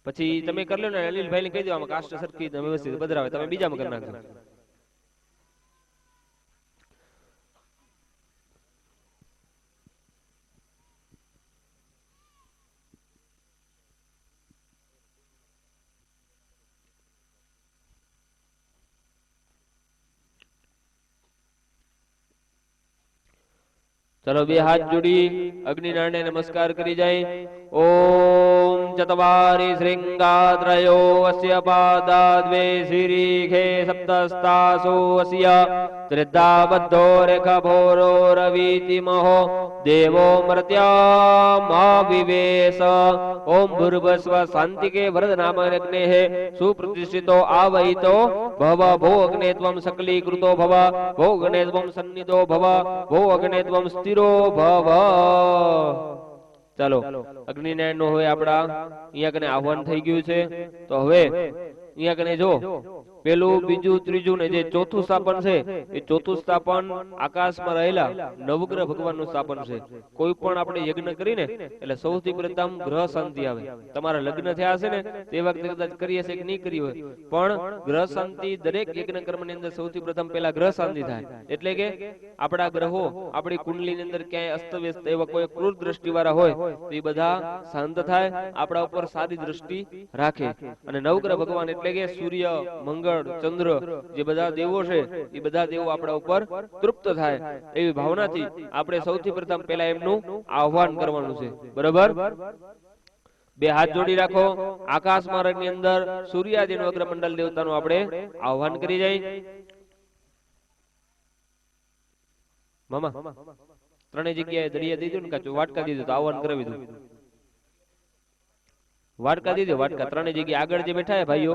પછી તમે કરી લો ને, અનિલભાઈ ને કહી દો આમાં કાસ્ટ સરખી વ્યવસ્થિત પધરાવે, તમે બીજામાં કરી નાખજો. चलो बे हाथ जोड़ी अग्निनारायण नमस्कार करी जाए. ओम चत्वारि श्रृंगात्रयो अस्य पादा द्वे शिरीखे सप्तस्तासो अस्य त्रिदाबद्धो रेखभोरो रवीति महो देवो मर्त्यामाविवेश. ओम भूर्भुवस्व शांतिके वरद नाम अग्नेः सुप्रतिष्ठितो आवहितो भव. भो अग्ने त्वं सकलीकृतो भव. भो अग्ने त्वं सन्निधो भव. भो अग्ने त्वं स्थिरो भव. ચાલો અગ્નિનારાયણ નો હવે આપડા અહીંયા કને આહવાન થઈ ગયું છે. તો હવે અહીંયા કને જો પેલું બીજું ત્રીજું ને જે ચોથું સ્થાપન છે એ ચોથું સ્થાપન આકાશમાં રહેલા નવગ્રહ ભગવાનનું સ્થાપન છે. કોઈ પણ આપણે યજ્ઞ કરીને એટલે સૌથી પ્રથમ ગ્રહ શાંતિ આવે. તમારા લગ્ન થયા હશે ને તે વખતે કદાચ કરી હશે કે નહીં કરી હોય, પણ ગ્રહ શાંતિ દરેક યજ્ઞ કર્મની અંદર સૌથી પ્રથમ પહેલા ગ્રહ શાંતિ થાય. એટલે કે આપણા ગ્રહો આપણી કુંડલીની અંદર ક્યાંય અસ્તવ્યસ્ત એવા કોઈ ક્રૂર દ્રષ્ટિ વાળા હોય તો એ બધા શાંત થાય, આપણા ઉપર સારી દ્રષ્ટિ રાખે. અને નવગ્રહ ભગવાન એટલે કે સૂર્ય, મંગળ, ચંદ્ર જે બધા દેવો છે એ બધા દેવો આપણા ઉપર તૃપ્ત થાય એવી ભાવનાથી આપણે સૌથી પ્રથમ પહેલા એમનું આહવાન કરવાનું છે. બરાબર? બે હાથ જોડી રાખો, આકાશ માર્ગની અંદર સૂર્યાદિન અગ્રમંડલ દેવતાનું આપણે આહ્વાન કરી જાય. મામા ત્રણેય જગ્યાએ દરિયા દીધું ને કાચું વાટકા દીધું તો આહ્વાન કરાવી દઉં. વાટકા દીધો, વાટકા ત્રણેય જગ્યાએ આગળ જે બેઠા હે ભાઈઓ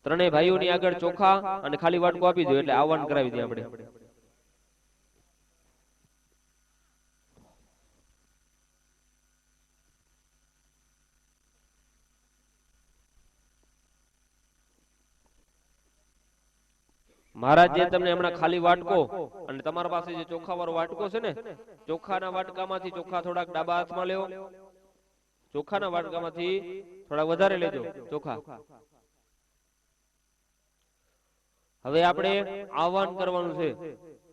ત્રણેય ભાઈઓની આગળ ચોખા અને ખાલી વાટકો આપી દો એટલે આહ્વાન કરાવી દઈએ આપણે. મહારાજ જે તમને હમણાં ખાલી વાટકો અને તમારા પાસે જે ચોખા વાળો વાટકો છે ને, ચોખાના વાટકામાંથી ચોખા થોડાક ડાબા હાથમાં લેવો, ચોખાના વાટકામાંથી થોડા વધારે લેજો ચોખા. હવે આપણે આહ્વાન કરવાનું છે,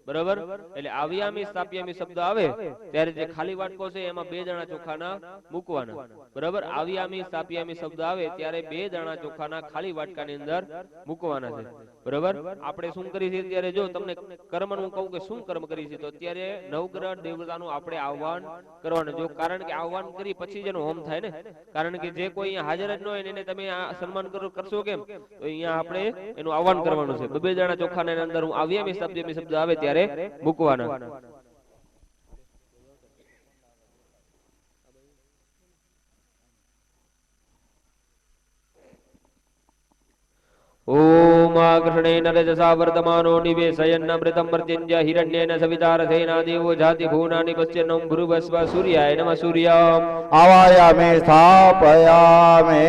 બરાબર? એટલે આવ્યામી સ્થાપ્યામી શબ્દ આવે ત્યારે જે ખાલી વાટકો છે એમાં 2 દાણા ચોખાના મૂકવાના, બરાબર? આવ્યામી સ્થાપ્યામી શબ્દ આવે ત્યારે 2 દાણા ચોખાના ખાલી વાટકાની અંદર મૂકવાના છે, બરાબર? આપણે શું કરી છે ત્યારે જો તમને કર્મનું કહું કે શું કર્મ કરી છે તો અત્યારે નવગ્રહ દેવતાનું આપણે આહ્વાન કરવાનું. જો કારણ કે આહ્વાન કરી પછી જ એનો હોમ થાય ને, કારણ કે જે કોઈ અહીંયા હાજર જ ન હોય એને તમે આ સન્માન કરશો કેમ? તો અહીંયા આપણે એનું આહ્વાન કરવાનું છે. 2 દાણા ચોખાના અંદર હું આવ્યામી સ્થાપ્યામી શબ્દ આવે ત્યારે મૂકવાના. ओम कृष्णेन रजसा वर्तमानो निवेशयन्नमृतं मर्त्यञ्जय हिरण्येन सविता रथेन देवो जाति भुवनानि पश्यन्नं भूर्भुवस्व सूर्याय नमः सूर्याम आवायामि स्थापयामि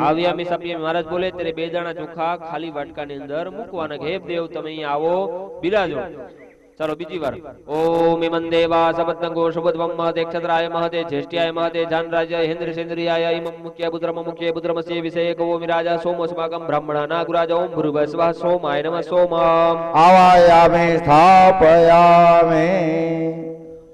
આવ્યામી સભ્ય મહારાજ બોલે ત્યારે 2 દાણા ચોખા ખાલી વાટકાની અંદર મૂકવાના. હે દેવ તમે અહીં આવો, બિરાજો. चलो बीजी बार. ओम इमं देवा सबद्दंगो शुभद्वं महते क्षत्राय महते ज्येष्ठ्याय महते जानराजाय हेन्द्रसेन्द्रियाय इमं मुख्य पुत्रमस्य विषयको विराजा सोमोस्माकं ब्राह्मणाना गुराज ओम भूर्भुवस्वः सोमाय नमः सोमाम आवायामि स्थापयामि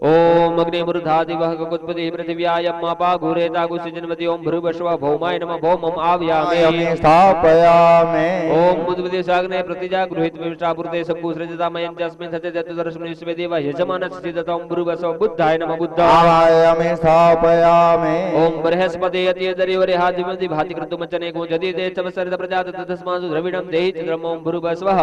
ओम अग्निमूर्धादिवः कुत्पति पृथिव्यायम् अपाघुरेतागुसिजन्मति ओम भूर्भुवस्वः भौमाय नमः भौमम् आव्यामि स्थापयामि ओम बुद्धि साग्ने प्रतिजा गृहीत विष्टापूर्ते संकुसृजतामयं जस्मिन् सते चतुर्दशमि विश्वे देवा यजमानस्य सिद्धतं भूर्भुवस्वः बुद्धाय नमः बुद्धाय आवायामि स्थापयामि ओम बृहस्पति यति दरिवरे हादिमति भाति कृतुमचने को जदि ते तपसरित प्रजात तस्मात् द्रविडं देहि चित्रम् ओम भूर्भुवस्वः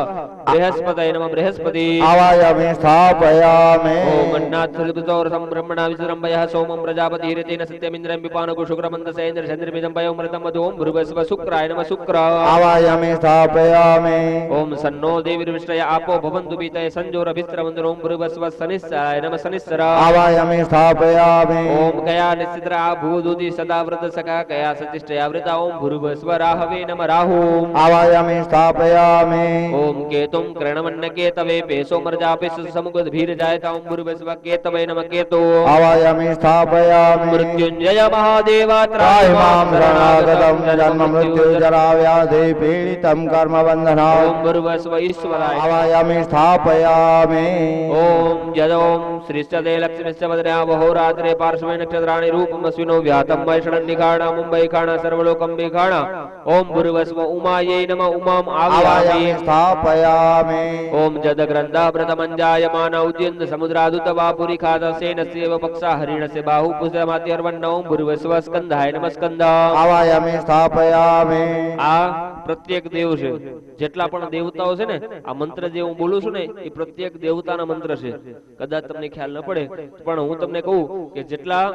बृहस्पतये नमः बृहस्पति आवायामि स्थापयामि ओम अन्नात् सृजतोर संब्रह्मणा विश्रम्भयः सोमं प्रजापतिरेतेन सत्यमिन्द्रं विपानकु शुक्रमन्दसेन्द्र चन्द्रमिदं पयो मृतं मधु ओम भूर्भुवस्वः शुक्राय नमः शुक्र आवायामि स्थापयामि ओम सन्नो देवीर्विष्टय आपो भवन्तु पीतये संजोरभिस्रवन्तु ओम भूर्भुवस्वः शनिश्चराय नमः शनिश्चर आवायामि स्थापयामि ओम कया निश्चित्रा भूदुति सदा व्रत सखा कया सतिष्ठया वृता ओम भूर्भुवस्वः राहवे नमः राहु आवायामि स्थापयामि ओम केतुं कृणमन्न केतवे पेशो मर्जापेश समुगत भीर जायता ओम भूर्भुवस्वः केतवे नमः केतो आवायामि स्थापयामि मृत्युंजय महादेवा त्राहि मां शरणागतं जन्म मृत्यु जरा व्याधि पीडितं कर्म बन्धना ओम भूर्भुवस्वः ईश्वराय आवायामि स्थापयामि ओम जदोम श्रीश्चदे लक्ष्मीश्च भद्र्या वहोरात्रे पार्श्वे नक्षत्राणि रूपम् अश्विनो व्यातं वैष्णं निखाणा मुंबई खाणा सर्वलोकं विखाणा ओम भूर्भुवस्वः उमायै नमः उमाम् आवायामि स्थापयामि ओम जदग्रन्था व्रतमञ्जायमाना उद्यन्त समुद्रादुत वापुरी खादसेनस्यैव पक्षा हरिणस्य बाहु पुष्टमात्यर्वण्ण ओम भूर्भुवस्वः स्कन्धाय नमः स्कन्धा आवायामि स्थापयामि आ प्रत्येक देव છે, જેટલા પણ દેવતાઓ છે ને, આ મંત્ર જે હું બોલું છું ને એ પ્રત્યેક દેવતાના મંત્ર છે. કદાચ તમને ખ્યાલ ન પડે પણ હું તમને કહું કે જેટલા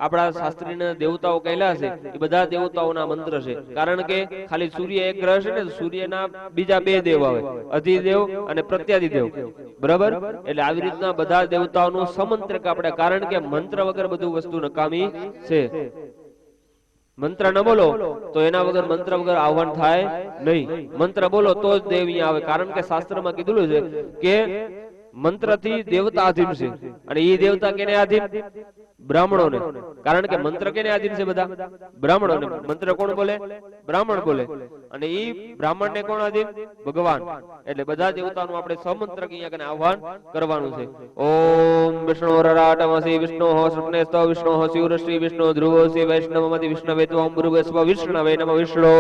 આપણા શાસ્ત્રીના દેવતાઓ કહેલા છે એ બધા દેવતાઓના મંત્ર છે. કારણ કે ખાલી સૂર્ય એક ગ્રહ છે ને, સૂર્યના બીજા 2 દેવ આવે, અધિદેવ અને પ્રત્યાધિદેવ, બરાબર? એટલે આવી રીતના બધા દેવતાઓનું સમંત્રક આપણે, કારણ કે મંત્ર વગર બધું વસ્તુ નકામી છે. મંત્ર ન બોલો તો એના વગર મંત્ર વગર આહ્વાન થાય નહીં. મંત્ર બોલો તો જ દેવ અહીંયા આવે, કારણ કે શાસ્ત્રમાં કીધું છે કે મંત્રથી દેવતા આધીન છે. અને એ દેવતા કેને આધીન? બ્રાહ્મણોને. કારણ કે મંત્ર કેને આધીન છે? બધા બ્રાહ્મણોને. મંત્ર કોણ બોલે? બ્રાહ્મણ બોલે. અને એ બ્રાહ્મણને કોણ આધીન? ભગવાન. એટલે બધા દેવતાનું આપણે સમંત્ર અહીંયા કને આહ્વાન કરવાનું છે. ઓમ વિષ્ણુરરાટમસી વિષ્ણોઃ સ્વપ્નેસ્તો વિષ્ણોઃ શિવરશ્રી વિષ્ણુ ધ્રુવોસી વૈષ્ણવમતિ વિષ્ણવે ત્વં ભૂર્ભુવસ્વ વિષ્ણવે નમઃ વિષ્ણુ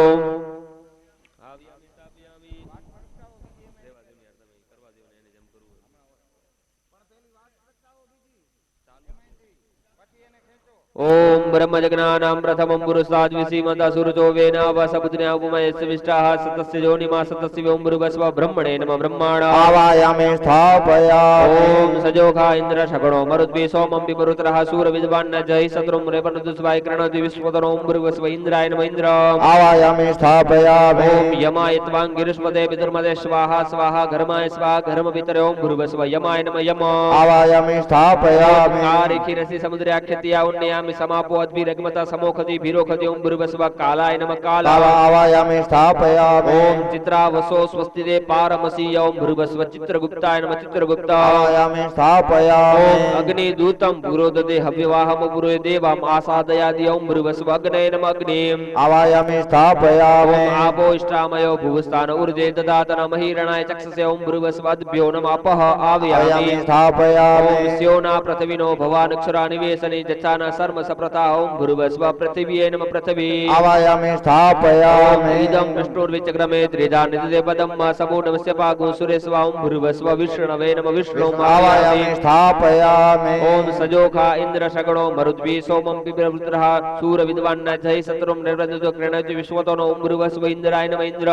ओम ब्रह्मजज्ञानां प्रथमं पुरुषाद् विसीमता सुरतो वेनावसबुद्न्या उपमयस्य विष्टाः सतस्य जोनिमा सतस्य ओम भृगस्व ब्रह्मणे नमः ब्रह्माणा आवायामि स्थापयामि ओम सजोखा इंद्र शकणो मरुद्भि सोमं विपरुत्रः सूरविद्वान्न जय शत्रुं रेपनुदुस्वाय कृणोति विश्वतनो ओम भृगस्व इंद्राय नमः इंद्र आवायामि स्थापयामि ओम यमाय त्वां गिरिष्मदे पितृमदे स्वाहा स्वाहा घर्माय स्वाहा घर्म पितरे ओम भृगस्व यमाय नमः यम आवायामि स्थापयामि कारिखिरसि समुद्राख्यत्या उन्नयामि समापो अद्भिरग्मता समोखति भिरोखति ओम भृगस्व कालाय नमः काला आवायामि स्थापयामि ओम चित्रावसो स्वस्तिदे पारमसी ओम भृगस्व चित्रगुप्ताय नमः चित्रगुप्ता आवायामि स्थापयामि ओम अग्निदूतं पुरोददे हव्यवाहम पुरोय देवाम आसादयादि ओम भृगस्व अग्ने नमः अग्निम आवायामि स्थापयामि ओम आपो इष्टामयो भुवस्थान ऊर्जे ददातन महीरणाय चक्षसे ओम भृगस्व अद्भ्यो नमः अपः आव्यामि आवायामि स्थापयामि ओम स्योना पृथ्वीनो भवानक्षरा निवेशने जचाना सर्म सप्रता ओम भृगस्व पृथिव्यै नमः पृथिवी आवायामि स्थापयामि इदं विष्णुर्विचक्रमे त्रिधा निदे पदम समूढमस्य पागो सुरेस्व ओम भृगस्व विष्णवे नमः विष्णु आवायामि स्थापयामि ओम सजोखा इंद्र शकणो मरुद्भि सोमं पिबृत्रः सूरविद्वान्न जय शत्रुं निर्वृतो कृणोति विश्वतनो ओम भृगस्व इंद्राय नमः इंद्र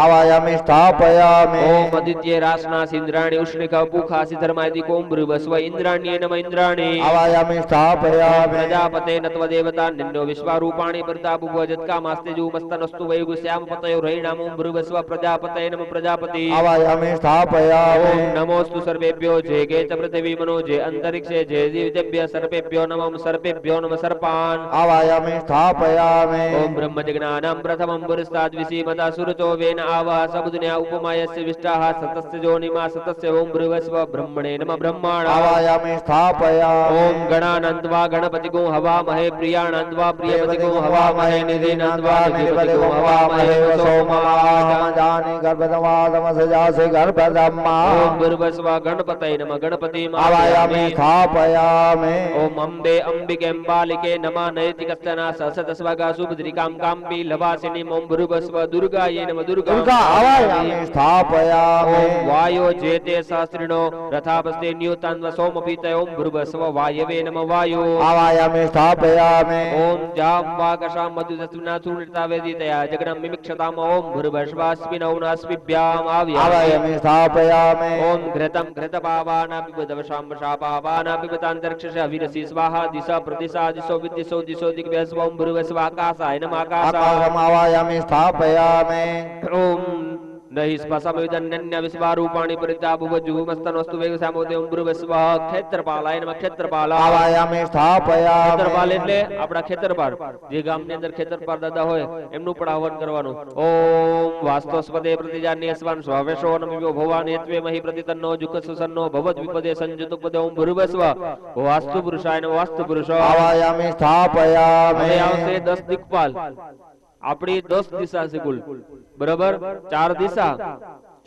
आवायामि स्थापयामि ओम आदित्य रासनास इंद्राणि उष्णिका पूखासि धर्मादि ओम भृगस्व इंद्राण्ये नमः इंद्राणि आवायामि स्थापयामि प्रजापते नत्वदेवता निन्नो विश्वारूपाणि प्रतापभुवजत्कामास्तेजो मस्तनस्तु वैगुस्याम पतयो रैणाम ओम भृगस्व प्रजापतये नमः प्रजापति आवायामि स्थापयामि ओम नमोस्तु सर्वेभ्यो जेगे च पृथिवी मनो जे अंतरिक्षे जे जीवतेभ्य सर्पेभ्यो नमः सर्पेभ्यो नमः सर्पान् आवायामि स्थापयामि ओम ब्रह्मजज्ञानां प्रथमं पुरुषाद् विसीमता सुरतो वेन आवाह सबुद्न्या उपमायस्य विष्टाः सतस्य जोनिमा सतस्य ओम भृगस्व ब्रह्मणे नमः ब्रह्माणा आवायामि स्थापयामि ओम गणानंदवा गणपतिगो हवामहे प्रियानंदवा प्रियपतिगो हवामहे निधिनंदवा निधिपतिगो हवामहे जानि गर्भदमादमसजासि गर्भदम्मा ओम भृगस्व गणपतये नमः गणपतिम् आवायामि स्थापयामि ओम अम्बे अंबिकेम्बालिके नमः नैतिकस्तना सहस्रस्वगा सुभद्रिकां काम्बी लवासिनी ओम भृगस्व दुर्गायै नमः दुर्गा आवायामि स्थापयामि ओम वायो जेते सहस्रिणो रथापस्ते न्यूतान्व सोमपीतय ओम भृगस्व वायवे नमः वायो आवायामि स्थापयामि ओम जाम्बाकशां मधुदस्विना चूर्णितावेदितया जगनं मिमिक्षताम् ओम भृगस्वास्मिनौ नास्मिभ्याम् आवायामि स्थापयामि ओम घृतं घृतपावाना पिबदवशां वशापावाना पिबतान्तरिक्षस्य अविरसि स्वाहा दिशा प्रतिशा दिशो विदिशो दिशो दिग्भ्यः ओम भृगस्वाकाशाय नमः आकाशाय आकाशम् आवायामि स्थापयामि ओम नहि स्पशमिदन्यन्य विश्वारूपाणि परिताभुवजुमस्तनस्तु वेगसामोदे ओम भृगस्व क्षेत्रपालाय नमः क्षेत्रपाला आवायामि स्थापयामि ખેતરપાલ એટલે આપડા ખેતરપાલ જે ગામની અંદર ખેતરપાલ દાદા હોય એમનું પણ આહવાન કરવાનું ઓમ વાસ્તવસ્પદે પ્રતિજાન્ય સ્વાન સ્વાવેશો નમો ભવાન યત્વે મહી પ્રતિતન્નો જુકસસન્નો ભવદ વિપદે સંજુતપદે ઓમ ભૃગસ્વ વાસ્તુ પુરુષાય નમઃ વાસ્તુ પુરુષ आवायामि स्थापयामि હવે આવશે 10 દિક્પાલ આપણી 10 દિશા છે કુલ બરાબર 4 દિશા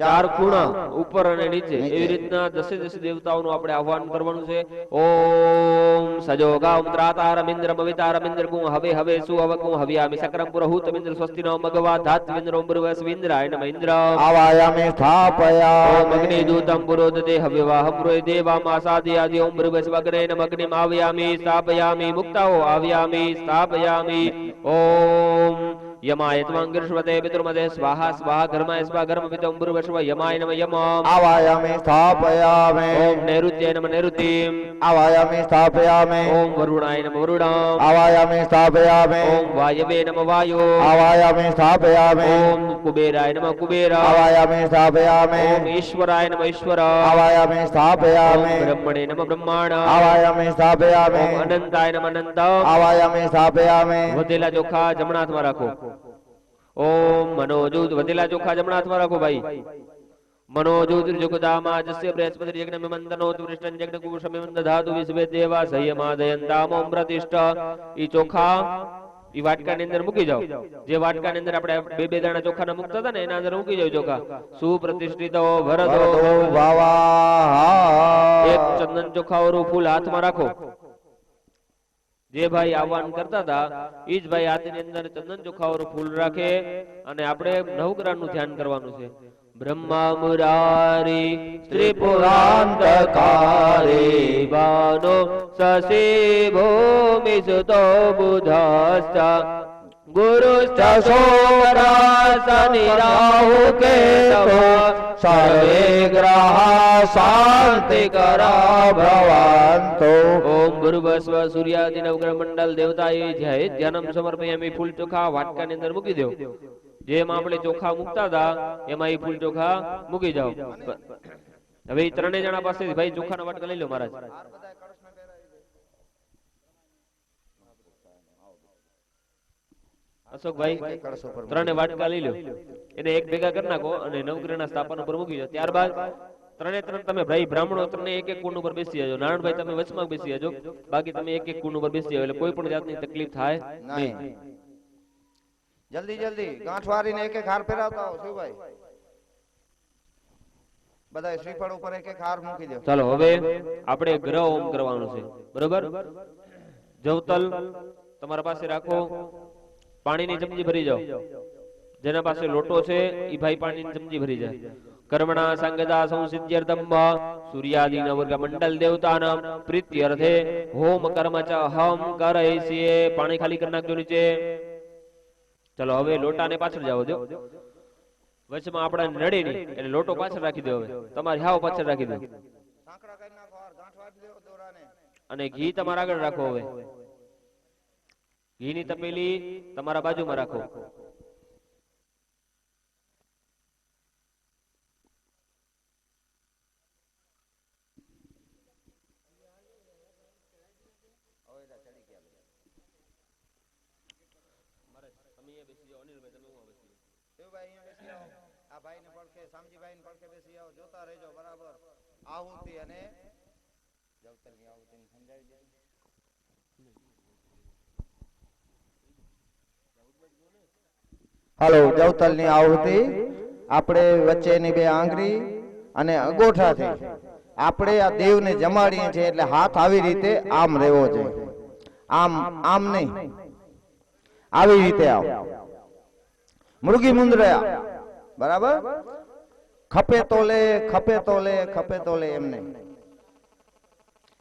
4 ખૂણા ઉપર અને નીચે એવી રીતના 10 દેવતાઓનું આપણે આહવાન કરવાનું છે ઓમ સજોગા ઓમ ત્રાતારમિન્દ્ર મવિતારમિન્દ્ર ગું હવે હવે સુવકું હવ્યામિ સક્રમ પુરહૂતમિન્દ્ર સ્વસ્તિનો મગવા ધાત્વિન્દ્ર ઓમ ભૃગસ્વિન્દ્રાય નમઃ ઇન્દ્ર आवायामि ओम स्थापयामि अग्निदूतं पुरोदते हव्यवाहं पुरोय देवामासादयादि ओम भृगस्वग्ने नमः अग्निम् आव्यामि स्थापयामि मुक्ताओ आव्यामि स्थापयामि ओम यमाय त्वं गिरिष्वते पितृमदे स्वाहा स्वाहा घर्माय स्वाहा घर्मपितं भृगस्व यमाय नमः यम आवायामि स्थापयामि ओम नैऋत्याय नमः नैऋतीम् आवायामि स्थापयामि ओम वरुणाय नमः वरुणम् आवायामि स्थापयामि ओम वायवे नमः वायो आवायामि स्थापयामि ओम कुबेराय नमः कुबेर आवायामि स्थापयामि ओम ईश्वराय नमः ईश्वर आवायामि ओम स्थापयामि ब्रह्मणे नमः ब्रह्माण आवायामि स्थापयामि ओम अनंताय नमः अनंत आवायामि स्थापयामि વધેલા ચોખા જમણા હાથમાં રાખો ओम मनोजूत વધેલા ચોખા જમણા હાથમાં રાખો ભાઈ मनोजूत जुगदामा जस्य बृहस्पति यज्ञ में मंदनो तुष्टं यज्ञ कुशम में दधातु विश्वे देवा संयमादयंताम ओम प्रतिष्ठ ई ચોખા ई वाटका ની અંદર મૂકી જાઓ જે વાટકા ની અંદર આપણે બે બે દાણા ચોખાના મૂકતા હતા ને એના અંદર મૂકી જાઓ ચોખા સુપ્રતિષ્ઠિતો ભરતો भवा એક ચંદન ચોખાવાળું ફૂલ હાથમાં રાખો જે ભાઈ આહવાન કરતા હતા ઈ જ ભાઈ હાથની અંદર ચંદન ચોખાવાળું ફૂલ રાખે અને આપણે નવગ્રહનું ધ્યાન કરવાનું છે બ્રહ્મા મુરારી ત્રિપુરાંતકારી બાનો શશી ભૂમિ સુતો બુધસ્તા ગુરુશ્ચ સોમરાસનિ રાહુ કેતવ સર્વે ગ્રહા શાંતિ કરા ભ્રવાંતો. ઓમ ભૂર્ભુવસ્વ સૂર્યાદિ નવગ્રહ મંડળ દેવતાએ જય ધ્યાનમ સમર્પયામિ. ફૂલ ચોખા વાટકાની અંદર મૂકી દો. જેમ આપણે ચોખા મૂકતા હતા એમાં એ ફૂલ ચોખા મૂકી જાઓ. હવે એ ત્રણેય જણા પાસે ભાઈ ચોખાના વાટકા લઈ લો મહારાજ. અશોકભાઈ ત્રણે વાટકા લઈ લો, એને એક ભેગા કરી નાખો અને નવગ્રહના સ્થાપન ઉપર મૂકી દો. ત્યારબાદ ત્રણે ત્રણ તમે ભાઈ બ્રાહ્મણો ત્રણે એક એક કુંડ ઉપર બેસી જાજો. નારાયણભાઈ તમે વચમાં બેસી જાજો, બાકી તમે એક એક કુંડ ઉપર બેસી જાવ એટલે કોઈ પણ જાતની તકલીફ થાય નહીં. જલ્દી જલ્દી ગાંઠ વારીને એક એક હાર ફેરવતા હો શિવભાઈ. બધા શ્રીફળ ઉપર એક એક હાર મૂકી દો. ચાલો હવે આપણે ગ્રહ હોમ કરવાનું છે, બરોબર? જવતલ તમારા પાસે રાખો, પાણીની ચમચી ભરી જાઓ. જેના પાસે લોટો છે ઈ ભાઈ પાણીની ચમચી ભરી જાય. કર્મણા સંગતા સંસિદ્ધ્યર્થમ સૂર્યાદિ નવગ્રહ મંડળ દેવતાનામ પ્રીત્યર્થે હોમ કર્મ ચ અહમ કરયસિએ. પાણી ખાલી કરી નાખજો નીચે. ચલો હવે લોટાને પાછળ જાવ દો. વચમાં આપણા નડે નહીં એટલે લોટો પાછળ રાખી દો. હવે તમારી હાવ પાછળ રાખી દો અને ઘી તમારા આગળ રાખો. હવે ઘીની તપેલી તમારા બાજુમાં રાખો. આ ભાઈને પડખે શામજીભાઈને પડખે બેસી આવો. જોતા રહેજો બરાબર. આહુતિ અને જવતલની આહુતિને સમજાવી દે. હાલો, જવતલની આહુતિ આપણે વચ્ચેની બે આંગળી અને અંગોઠાથી આપણે આ દેવને જમાડીએ છીએ. એટલે હાથ આવી રીતે આમ રહેવો છે, આમ આમ નહીં, આવી રીતે આવ મૃગી મુંદરા, બરાબર? ખપે તોલે ખપે તોલે ખપે તોલે એમને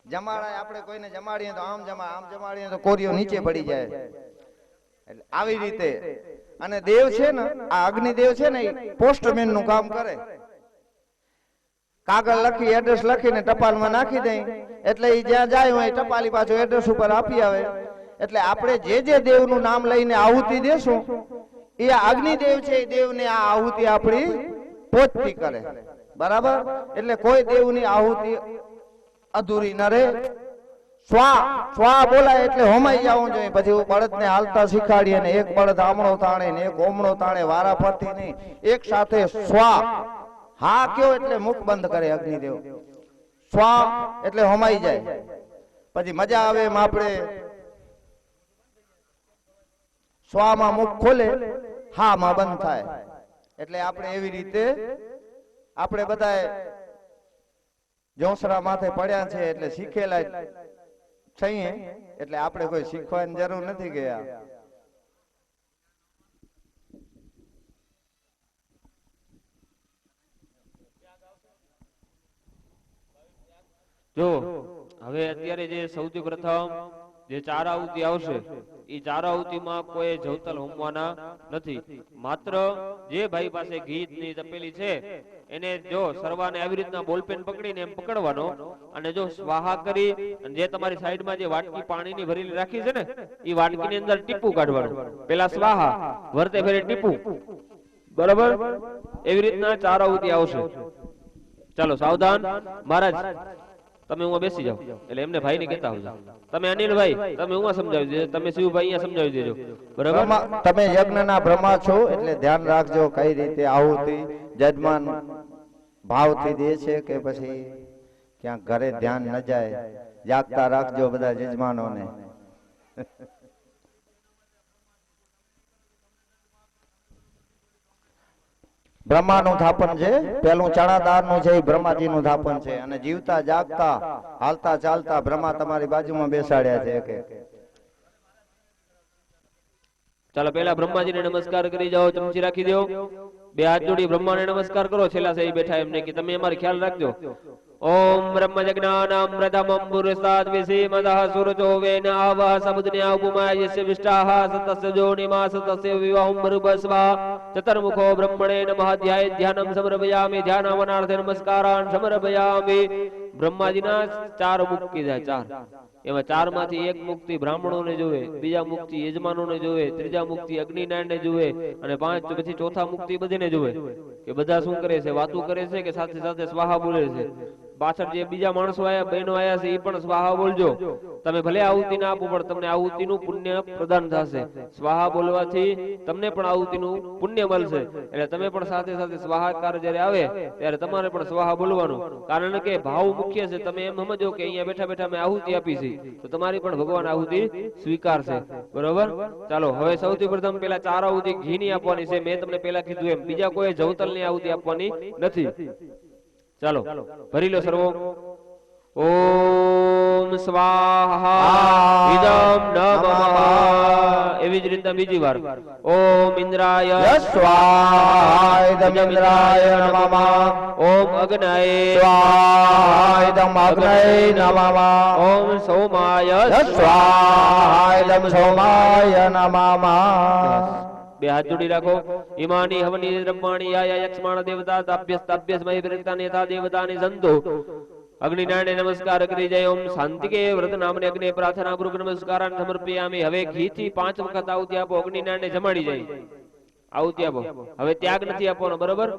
જમાડાય. આપણે કોઈને જમાડીએ તો આમ જમાડીએ તો કોરિયો નીચે પડી જાય. એટલે આવી રીતે. અને દેવ છે ને, આ અગ્નિદેવ છે ને, પોસ્ટમેન નું કામ કરે. કાગળ લખી એડ્રેસ લખીને ટપાલમાં નાખી દઈ એટલે એ જ્યાં જાય હોય ટપાલી પાછું એડ્રેસ ઉપર આપી આવે. એટલે આપણે જે દેવનું નામ લઈને આહુતિ દેશું એ અગ્નિદેવ છે, એ દેવને આ આહુતિ આપણી પહોંચતી કરે, બરાબર? એટલે કોઈ દેવની આહુતિ અધૂરી ન રહે. સ્વા સ્વા બોલાય એટલે હોમાઈ જવું જોઈએ. પછી બળદને હાલતા શીખાડીએ ને એક બળદ આમણો તાણે ને એક ઓમણો તાણે, વારા ફરતી નહીં, એક સાથે સ્વા. હા કયો એટલે મુખ બંધ કરે અગ્નિદેવ. સ્વા એટલે હોમાઈ જાય. પછી મજા આવે એમ આપણે સ્વામાં મુખ ખોલે, હા માં બંધ થાય. એટલે આપણે એવી રીતે આપણે બધા જોસરા માથે પડ્યા છે એટલે શીખેલા છીએ. એટલે આપણે કોઈ શીખવાની જરૂર નથી ગયા. જો હવે અત્યારે જે સૌથી પ્રથમ જે ચાર આહુતિ આવશે એ ચાર આહુતિમાં કોઈ જવતલ હોમવાના નથી. માત્ર જે ભાઈ પાસે ઘી તપેલી છે એને જો સરવાને આવી રીતના બોલપેન પકડીને એમ પકડવાનો અને જો સ્વાહા કરી જે તમારી સાઈડમાં જે વાટકી પાણીની ભરેલી રાખી છે ને એ વાટકીની અંદર ટીપું કાઢવાનું. પેલા સ્વાહા વર્તે ફેરે ટીપું, બરાબર? એવી રીતના ચાર આહુતિ આવશે. ચાલો સાવધાન. મહારાજ તમે હું બેસી જાઓ એટલે એમને ભાઈ ને કહેતા આવજો. તમે અનિલભાઈ તમે હું સમજાવી દેજો, તમે શિવભાઈ અહીંયા સમજાવી દેજો, બરાબર? તમે યજ્ઞના બ્રહ્મા છો એટલે ધ્યાન રાખજો કઈ રીતે આહુતિ જજમાન ભાવથી દે છે કે પછી ક્યાંક ઘરે ધ્યાન ન જાય. જાગતા રાખજો બધા જજમાનોને. બ્રહ્માનું થાપન છે, પેલું ચણાદારનું છે, બ્રહ્માજીનું થાપન છે. અને જીવતા જાગતા હાલતા ચાલતા બ્રહ્મા તમારી બાજુમાં બેસાડ્યા છે. ચાલો પેલા બ્રહ્માજીને નમસ્કાર કરી જાઓ, ચમચી રાખી દો, બે હાથ જોડી બ્રહ્માને નમસ્કાર કરો. છેલ્લા સાહેબ બેઠા એમને કે તમે અમારો ખ્યાલ રાખજો. ઓમ બ્રહ્મજ્ઞાનમ પ્રથમમ પુરુષાદ વિસીમદઃ સુરજો વેન આવઃ સમુદ્રયા ઉપમા યસ્ય વિષ્ટાઃ સતસ્ય જોનિમા સતસ્ય વિવાહમ ભરુભસ્વા ચતુર્મુખો બ્રહ્મણે નમઃ ધ્યાય ધ્યાનમ સમર્પયામિ ધ્યાનાવનાર્થે નમસ્કારાન સમર્પયામિ. બ્રહ્માજીના ચાર મુખ કીધા, ચાર. એમાં ચાર માંથી એક મુક્તિ બ્રાહ્મણોને જોવે, બીજા મુક્તિ યજમાનોને જોવે, ત્રીજા મુક્તિ અગ્નિનારાયણને જોવે, અને પાંચ પછી ચોથા મુક્તિ બધીને જોવે કે બધા શું કરે છે, વાતું કરે છે કે સાથે સાથે સ્વાહા બોલે છે. પાછળ જે બીજા માણસો આયા, બહેનો આયા છે, એ પણ સ્વાહા બોલજો. તમે ભલે આહુતિ ના આપો પણ તમને આહુતિનું પુણ્ય પ્રદાન થશે. સ્વાહા બોલવાથી તમને પણ આહુતિનું પુણ્ય મળશે. એટલે તમે પણ સાથે સાથે સ્વાહાકાર જ્યારે આવે ત્યારે તમારે પણ સ્વાહા બોલવાનું. કારણ કે ભાવ મુખ્ય છે. તમે એમ સમજો કે અહીંયા બેઠા બેઠા મેં આહુતિ આપી છે, તો તમારી પણ ભગવાન આહુતિ સ્વીકારશે. બરોબર? ચાલો હવે સૌથી પ્રથમ પેલા ચાર આહુતિ ઘીની આપવાની છે. મેં તમને પેલા કીધું એમ બીજા કોઈ જવતલની આહુતિ આપવાની નથી. ચાલો ભરી લો સર્વો. ઓમ સ્વાહા ઇદમ નમઃ. એવી જ રીતના બીજી વાર ઓમ ઇન્દ્રાય સ્વાહા ઇદમ ઇન્દ્રાય નમઃ. ઓમ અગ્નયે સ્વાહા ઇદમ અગ્નયે નમઃ. ઓમ સોમાય સ્વાહા ઇદમ સોમાય નમઃ. બે હાથ જોડી રાખો. ઈમાની હવની બ્રહ્માણી યા યક્ષ્માણ દેવતા તાભ્યસ તાભ્યસ મય વિરક્તાને યથા દેવતાની સંતો. અગ્નિનારાયણ નમસ્કાર કરી જાય. ઓમ શાંતિકે વ્રત નામને અગ્નિ પ્રાર્થના પૂર્વક નમસ્કારાન સમર્પયામિ. હવે ઘી થી 5 વખત આહુતિ આપો. અગ્નિનારાયણને જમાડી જાય. આહુતિ આપો. હવે ત્યાગ નથી આપવાનો. બરોબર?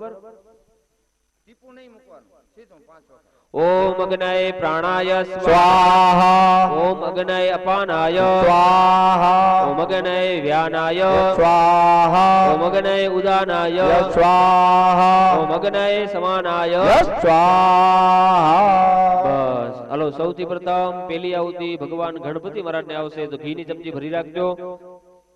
ટીપું નહીં મૂકવાનું, સીધું 5 વખત. ઓમ અગ્નય પ્રાણાય સ્વાહા. ઓમ અગ્નય અપાનાય સ્વાહા. ઓમ અગ્નય વ્યાનાય સ્વાહા. ઓમ અગ્નય ઉદાનાય સ્વાહા. ઓમ અગ્નય સમાનાય. સ્વાહા. બસ હાલો. સૌથી પ્રથમ પેલી આહુતિ ભગવાન ગણપતિ મહારાજને આવશે, તો ઘીની ચમચી ભરી રાખજો.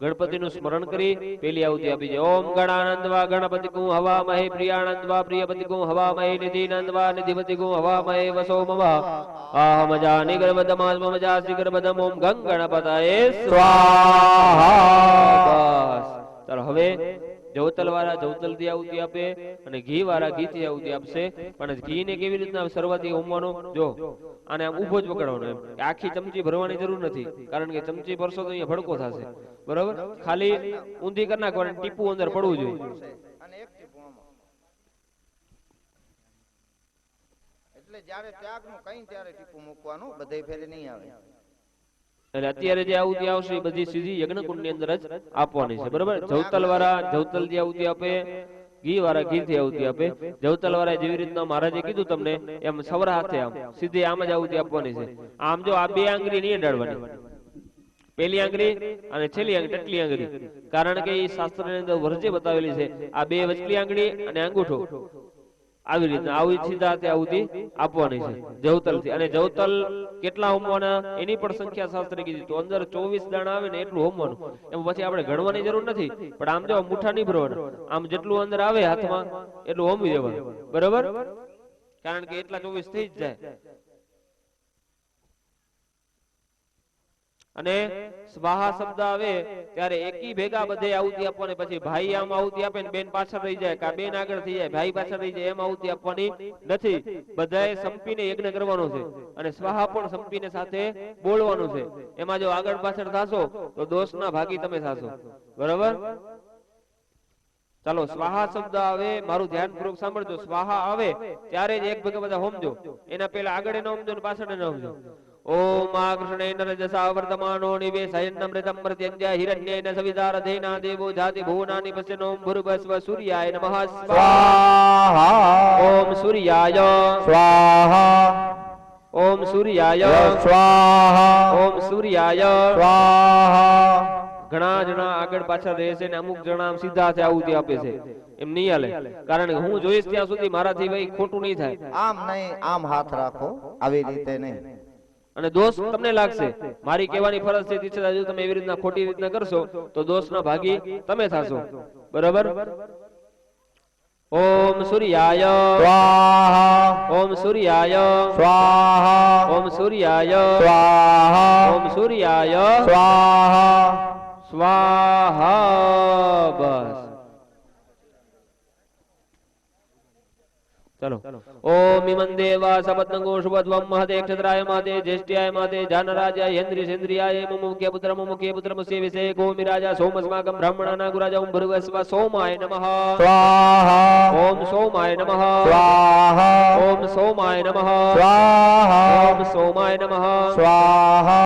ગણપતિનું સ્મરણ કરી પેલી આહુતિ આપી છે. ઓમ ગણાનંદ વા ગણપતિ કું હવા મહે પ્રિયાનંદ વા પ્રિયપતિ કું હવા મહે નિધિનંદ વા નિધિપતિ કું હવા મહે વસો મમ આહમજા નિગર્ભદમાસ્મ મજાસી ગર્ભદમ. ઓમ ગંગ ગણપતયે સ્વાહા. બસ ચાલો હવે જવતલ વાળા જવતલ થી આહુતિ આપે અને ઘી વાળા ઘી થી આહુતિ આપશે. પણ ઘી ને કેવી રીતના શરૂઆતી હોમવાનું જો, આને આમ ઉભો જ પકડવાનો. એમ આખી ચમચી ભરવાની જરૂર નથી, કારણ કે ચમચી ભરશો તો અહીંયા ભડકો થશે. બરોબર? ખાલી ઊંધી કરી નાખવાની, ટીપું અંદર પડવું જોઈએ. અને એક ટીપું આમાં. એટલે જ્યારે ત્યાગનું કઈ ત્યારે ટીપું મૂકવાનું, બધે ફેરે નહીં આવે. એટલે અત્યારે જે આહુતિ આવશે એ બધી સીધી યજ્ઞકુંડ ની અંદર જ આપવાની છે. બરોબર? જવતલ વાળા જવતલ થી આહુતિ આપે, ઘી વાળા ઘી થી આહુતિ આપે. જવતલ વાળા જેવી રીતના મહારાજે કીધું તમને એમ સવરા હાથે આમ સીધી આમ જ આહુતિ આપવાની છે. આમ જો આ બે આંગળી નહીં અડાડવાની, પેલી આંગળી અને છેલ્લી આંગળી ટટલી આંગળી. કારણ કે એ શાસ્ત્ર ની અંદર વર્જે બતાવેલી છે. આ બે વચલી આંગળી અને અંગૂઠો આવી રીતના આવી સીધા હાથે આહુતિ આપવાની છે જવતલ થી. અને જવતલ કેટલા હોમવાના એની પણ સંખ્યા શાસ્ત્રે કીધી. તો અંદર 24 દાણા આવે ને એટલું હોમવાનું. એમ પછી આપણે ગણવાની જરૂર નથી. પણ આમ જો મુઠ્ઠા નહીં ભરવાના, આમ જેટલું અંદર આવે હાથમાં એટલું હોમવી દેવાનું. બરોબર? કારણ કે એટલા 24 થઈ જ જાય. અને સ્વાહા શબ્દ આવે ત્યારે એકી ભેગા બધે આહુતિ આપવાની. પછી ભાઈ આમ આહુતિ આપે ને બેન પાછળ રહી જાય, કા બેન આગળ થઈ જાય, ભાઈ પાછળ રહી જાય, એમ આહુતિ આપવાની નથી. બધાએ સંપીને યજ્ઞ કરવાનો છે. અને સ્વાહા પણ સંપીને સાથે બોલવાનું છે. એમાં જો આગળ પાછળ થાશો તો દોષના ભાગી તમે થાશો. બરોબર? ચાલો સ્વાહા શબ્દ આવે, મારું ધ્યાન પૂર્વક સાંભળજો. સ્વાહા આવે ત્યારે જ એક ભેગા બધા હોમજો. એના પેલા આગળ ન હોમજો ને પાછળ ન હોમજો. ઓમ આકૃષ્ણેન રજસા વર્તમાનો નિવેશયન્નમૃતમ પ્રત્યંજ્ય હિરણ્યેન સવિતારધેના દેવો જાતિ ભુવનાનિ પશ્યનો ભૂર્ભસ્વ સૂર્યાય નમઃ સ્વાહા. ઓમ સૂર્યાય સ્વાહા. ઓમ સૂર્યાય સ્વાહા. ઓમ સૂર્યાય સ્વાહા. ઘણા જણા આગળ પાછળ રહે છે ને અમુક જણા આમ સીધા હાથે આહુતિ આપે છે. એમ નહીં હાલે. કારણ કે હું જોઈશ ત્યાં સુધી મારાથી ભાઈ ખોટું નહીં થાય. આમ નહીં, આમ હાથ રાખો, આવી રીતે નહીં. અને દોષ તમને લાગશે. મારી કહેવાની ફરજ છે, જો તમે એવી રીતના ખોટી રીતના કરશો તો દોષના ભાગી તમે થશો. બરોબર? ઓમ સૂર્યાય સ્વાહા. ઓમ સૂર્યાય સ્વાહા. ઓમ સૂર્યાય સ્વાહા. ઓમ સૂર્યાય સ્વાહા. સ્વાહા. चलो ओम इमं देवा सपत्नगो शुभध्वं महते क्षत्राय महते ज्येष्ठ्याय महते जानराजाय इन्द्रियेन्द्रियाय मुमुख्य पुत्र मुसेविसे गोमिराजा सोमस्माकं ब्राह्मणाना गुराजा ओम भर्गस्व सोमाय नमः स्वाहा ओम सोमाय नमः स्वाहा ओम सोमाय नमः स्वाहा ओम सोमाय नमः स्वाहा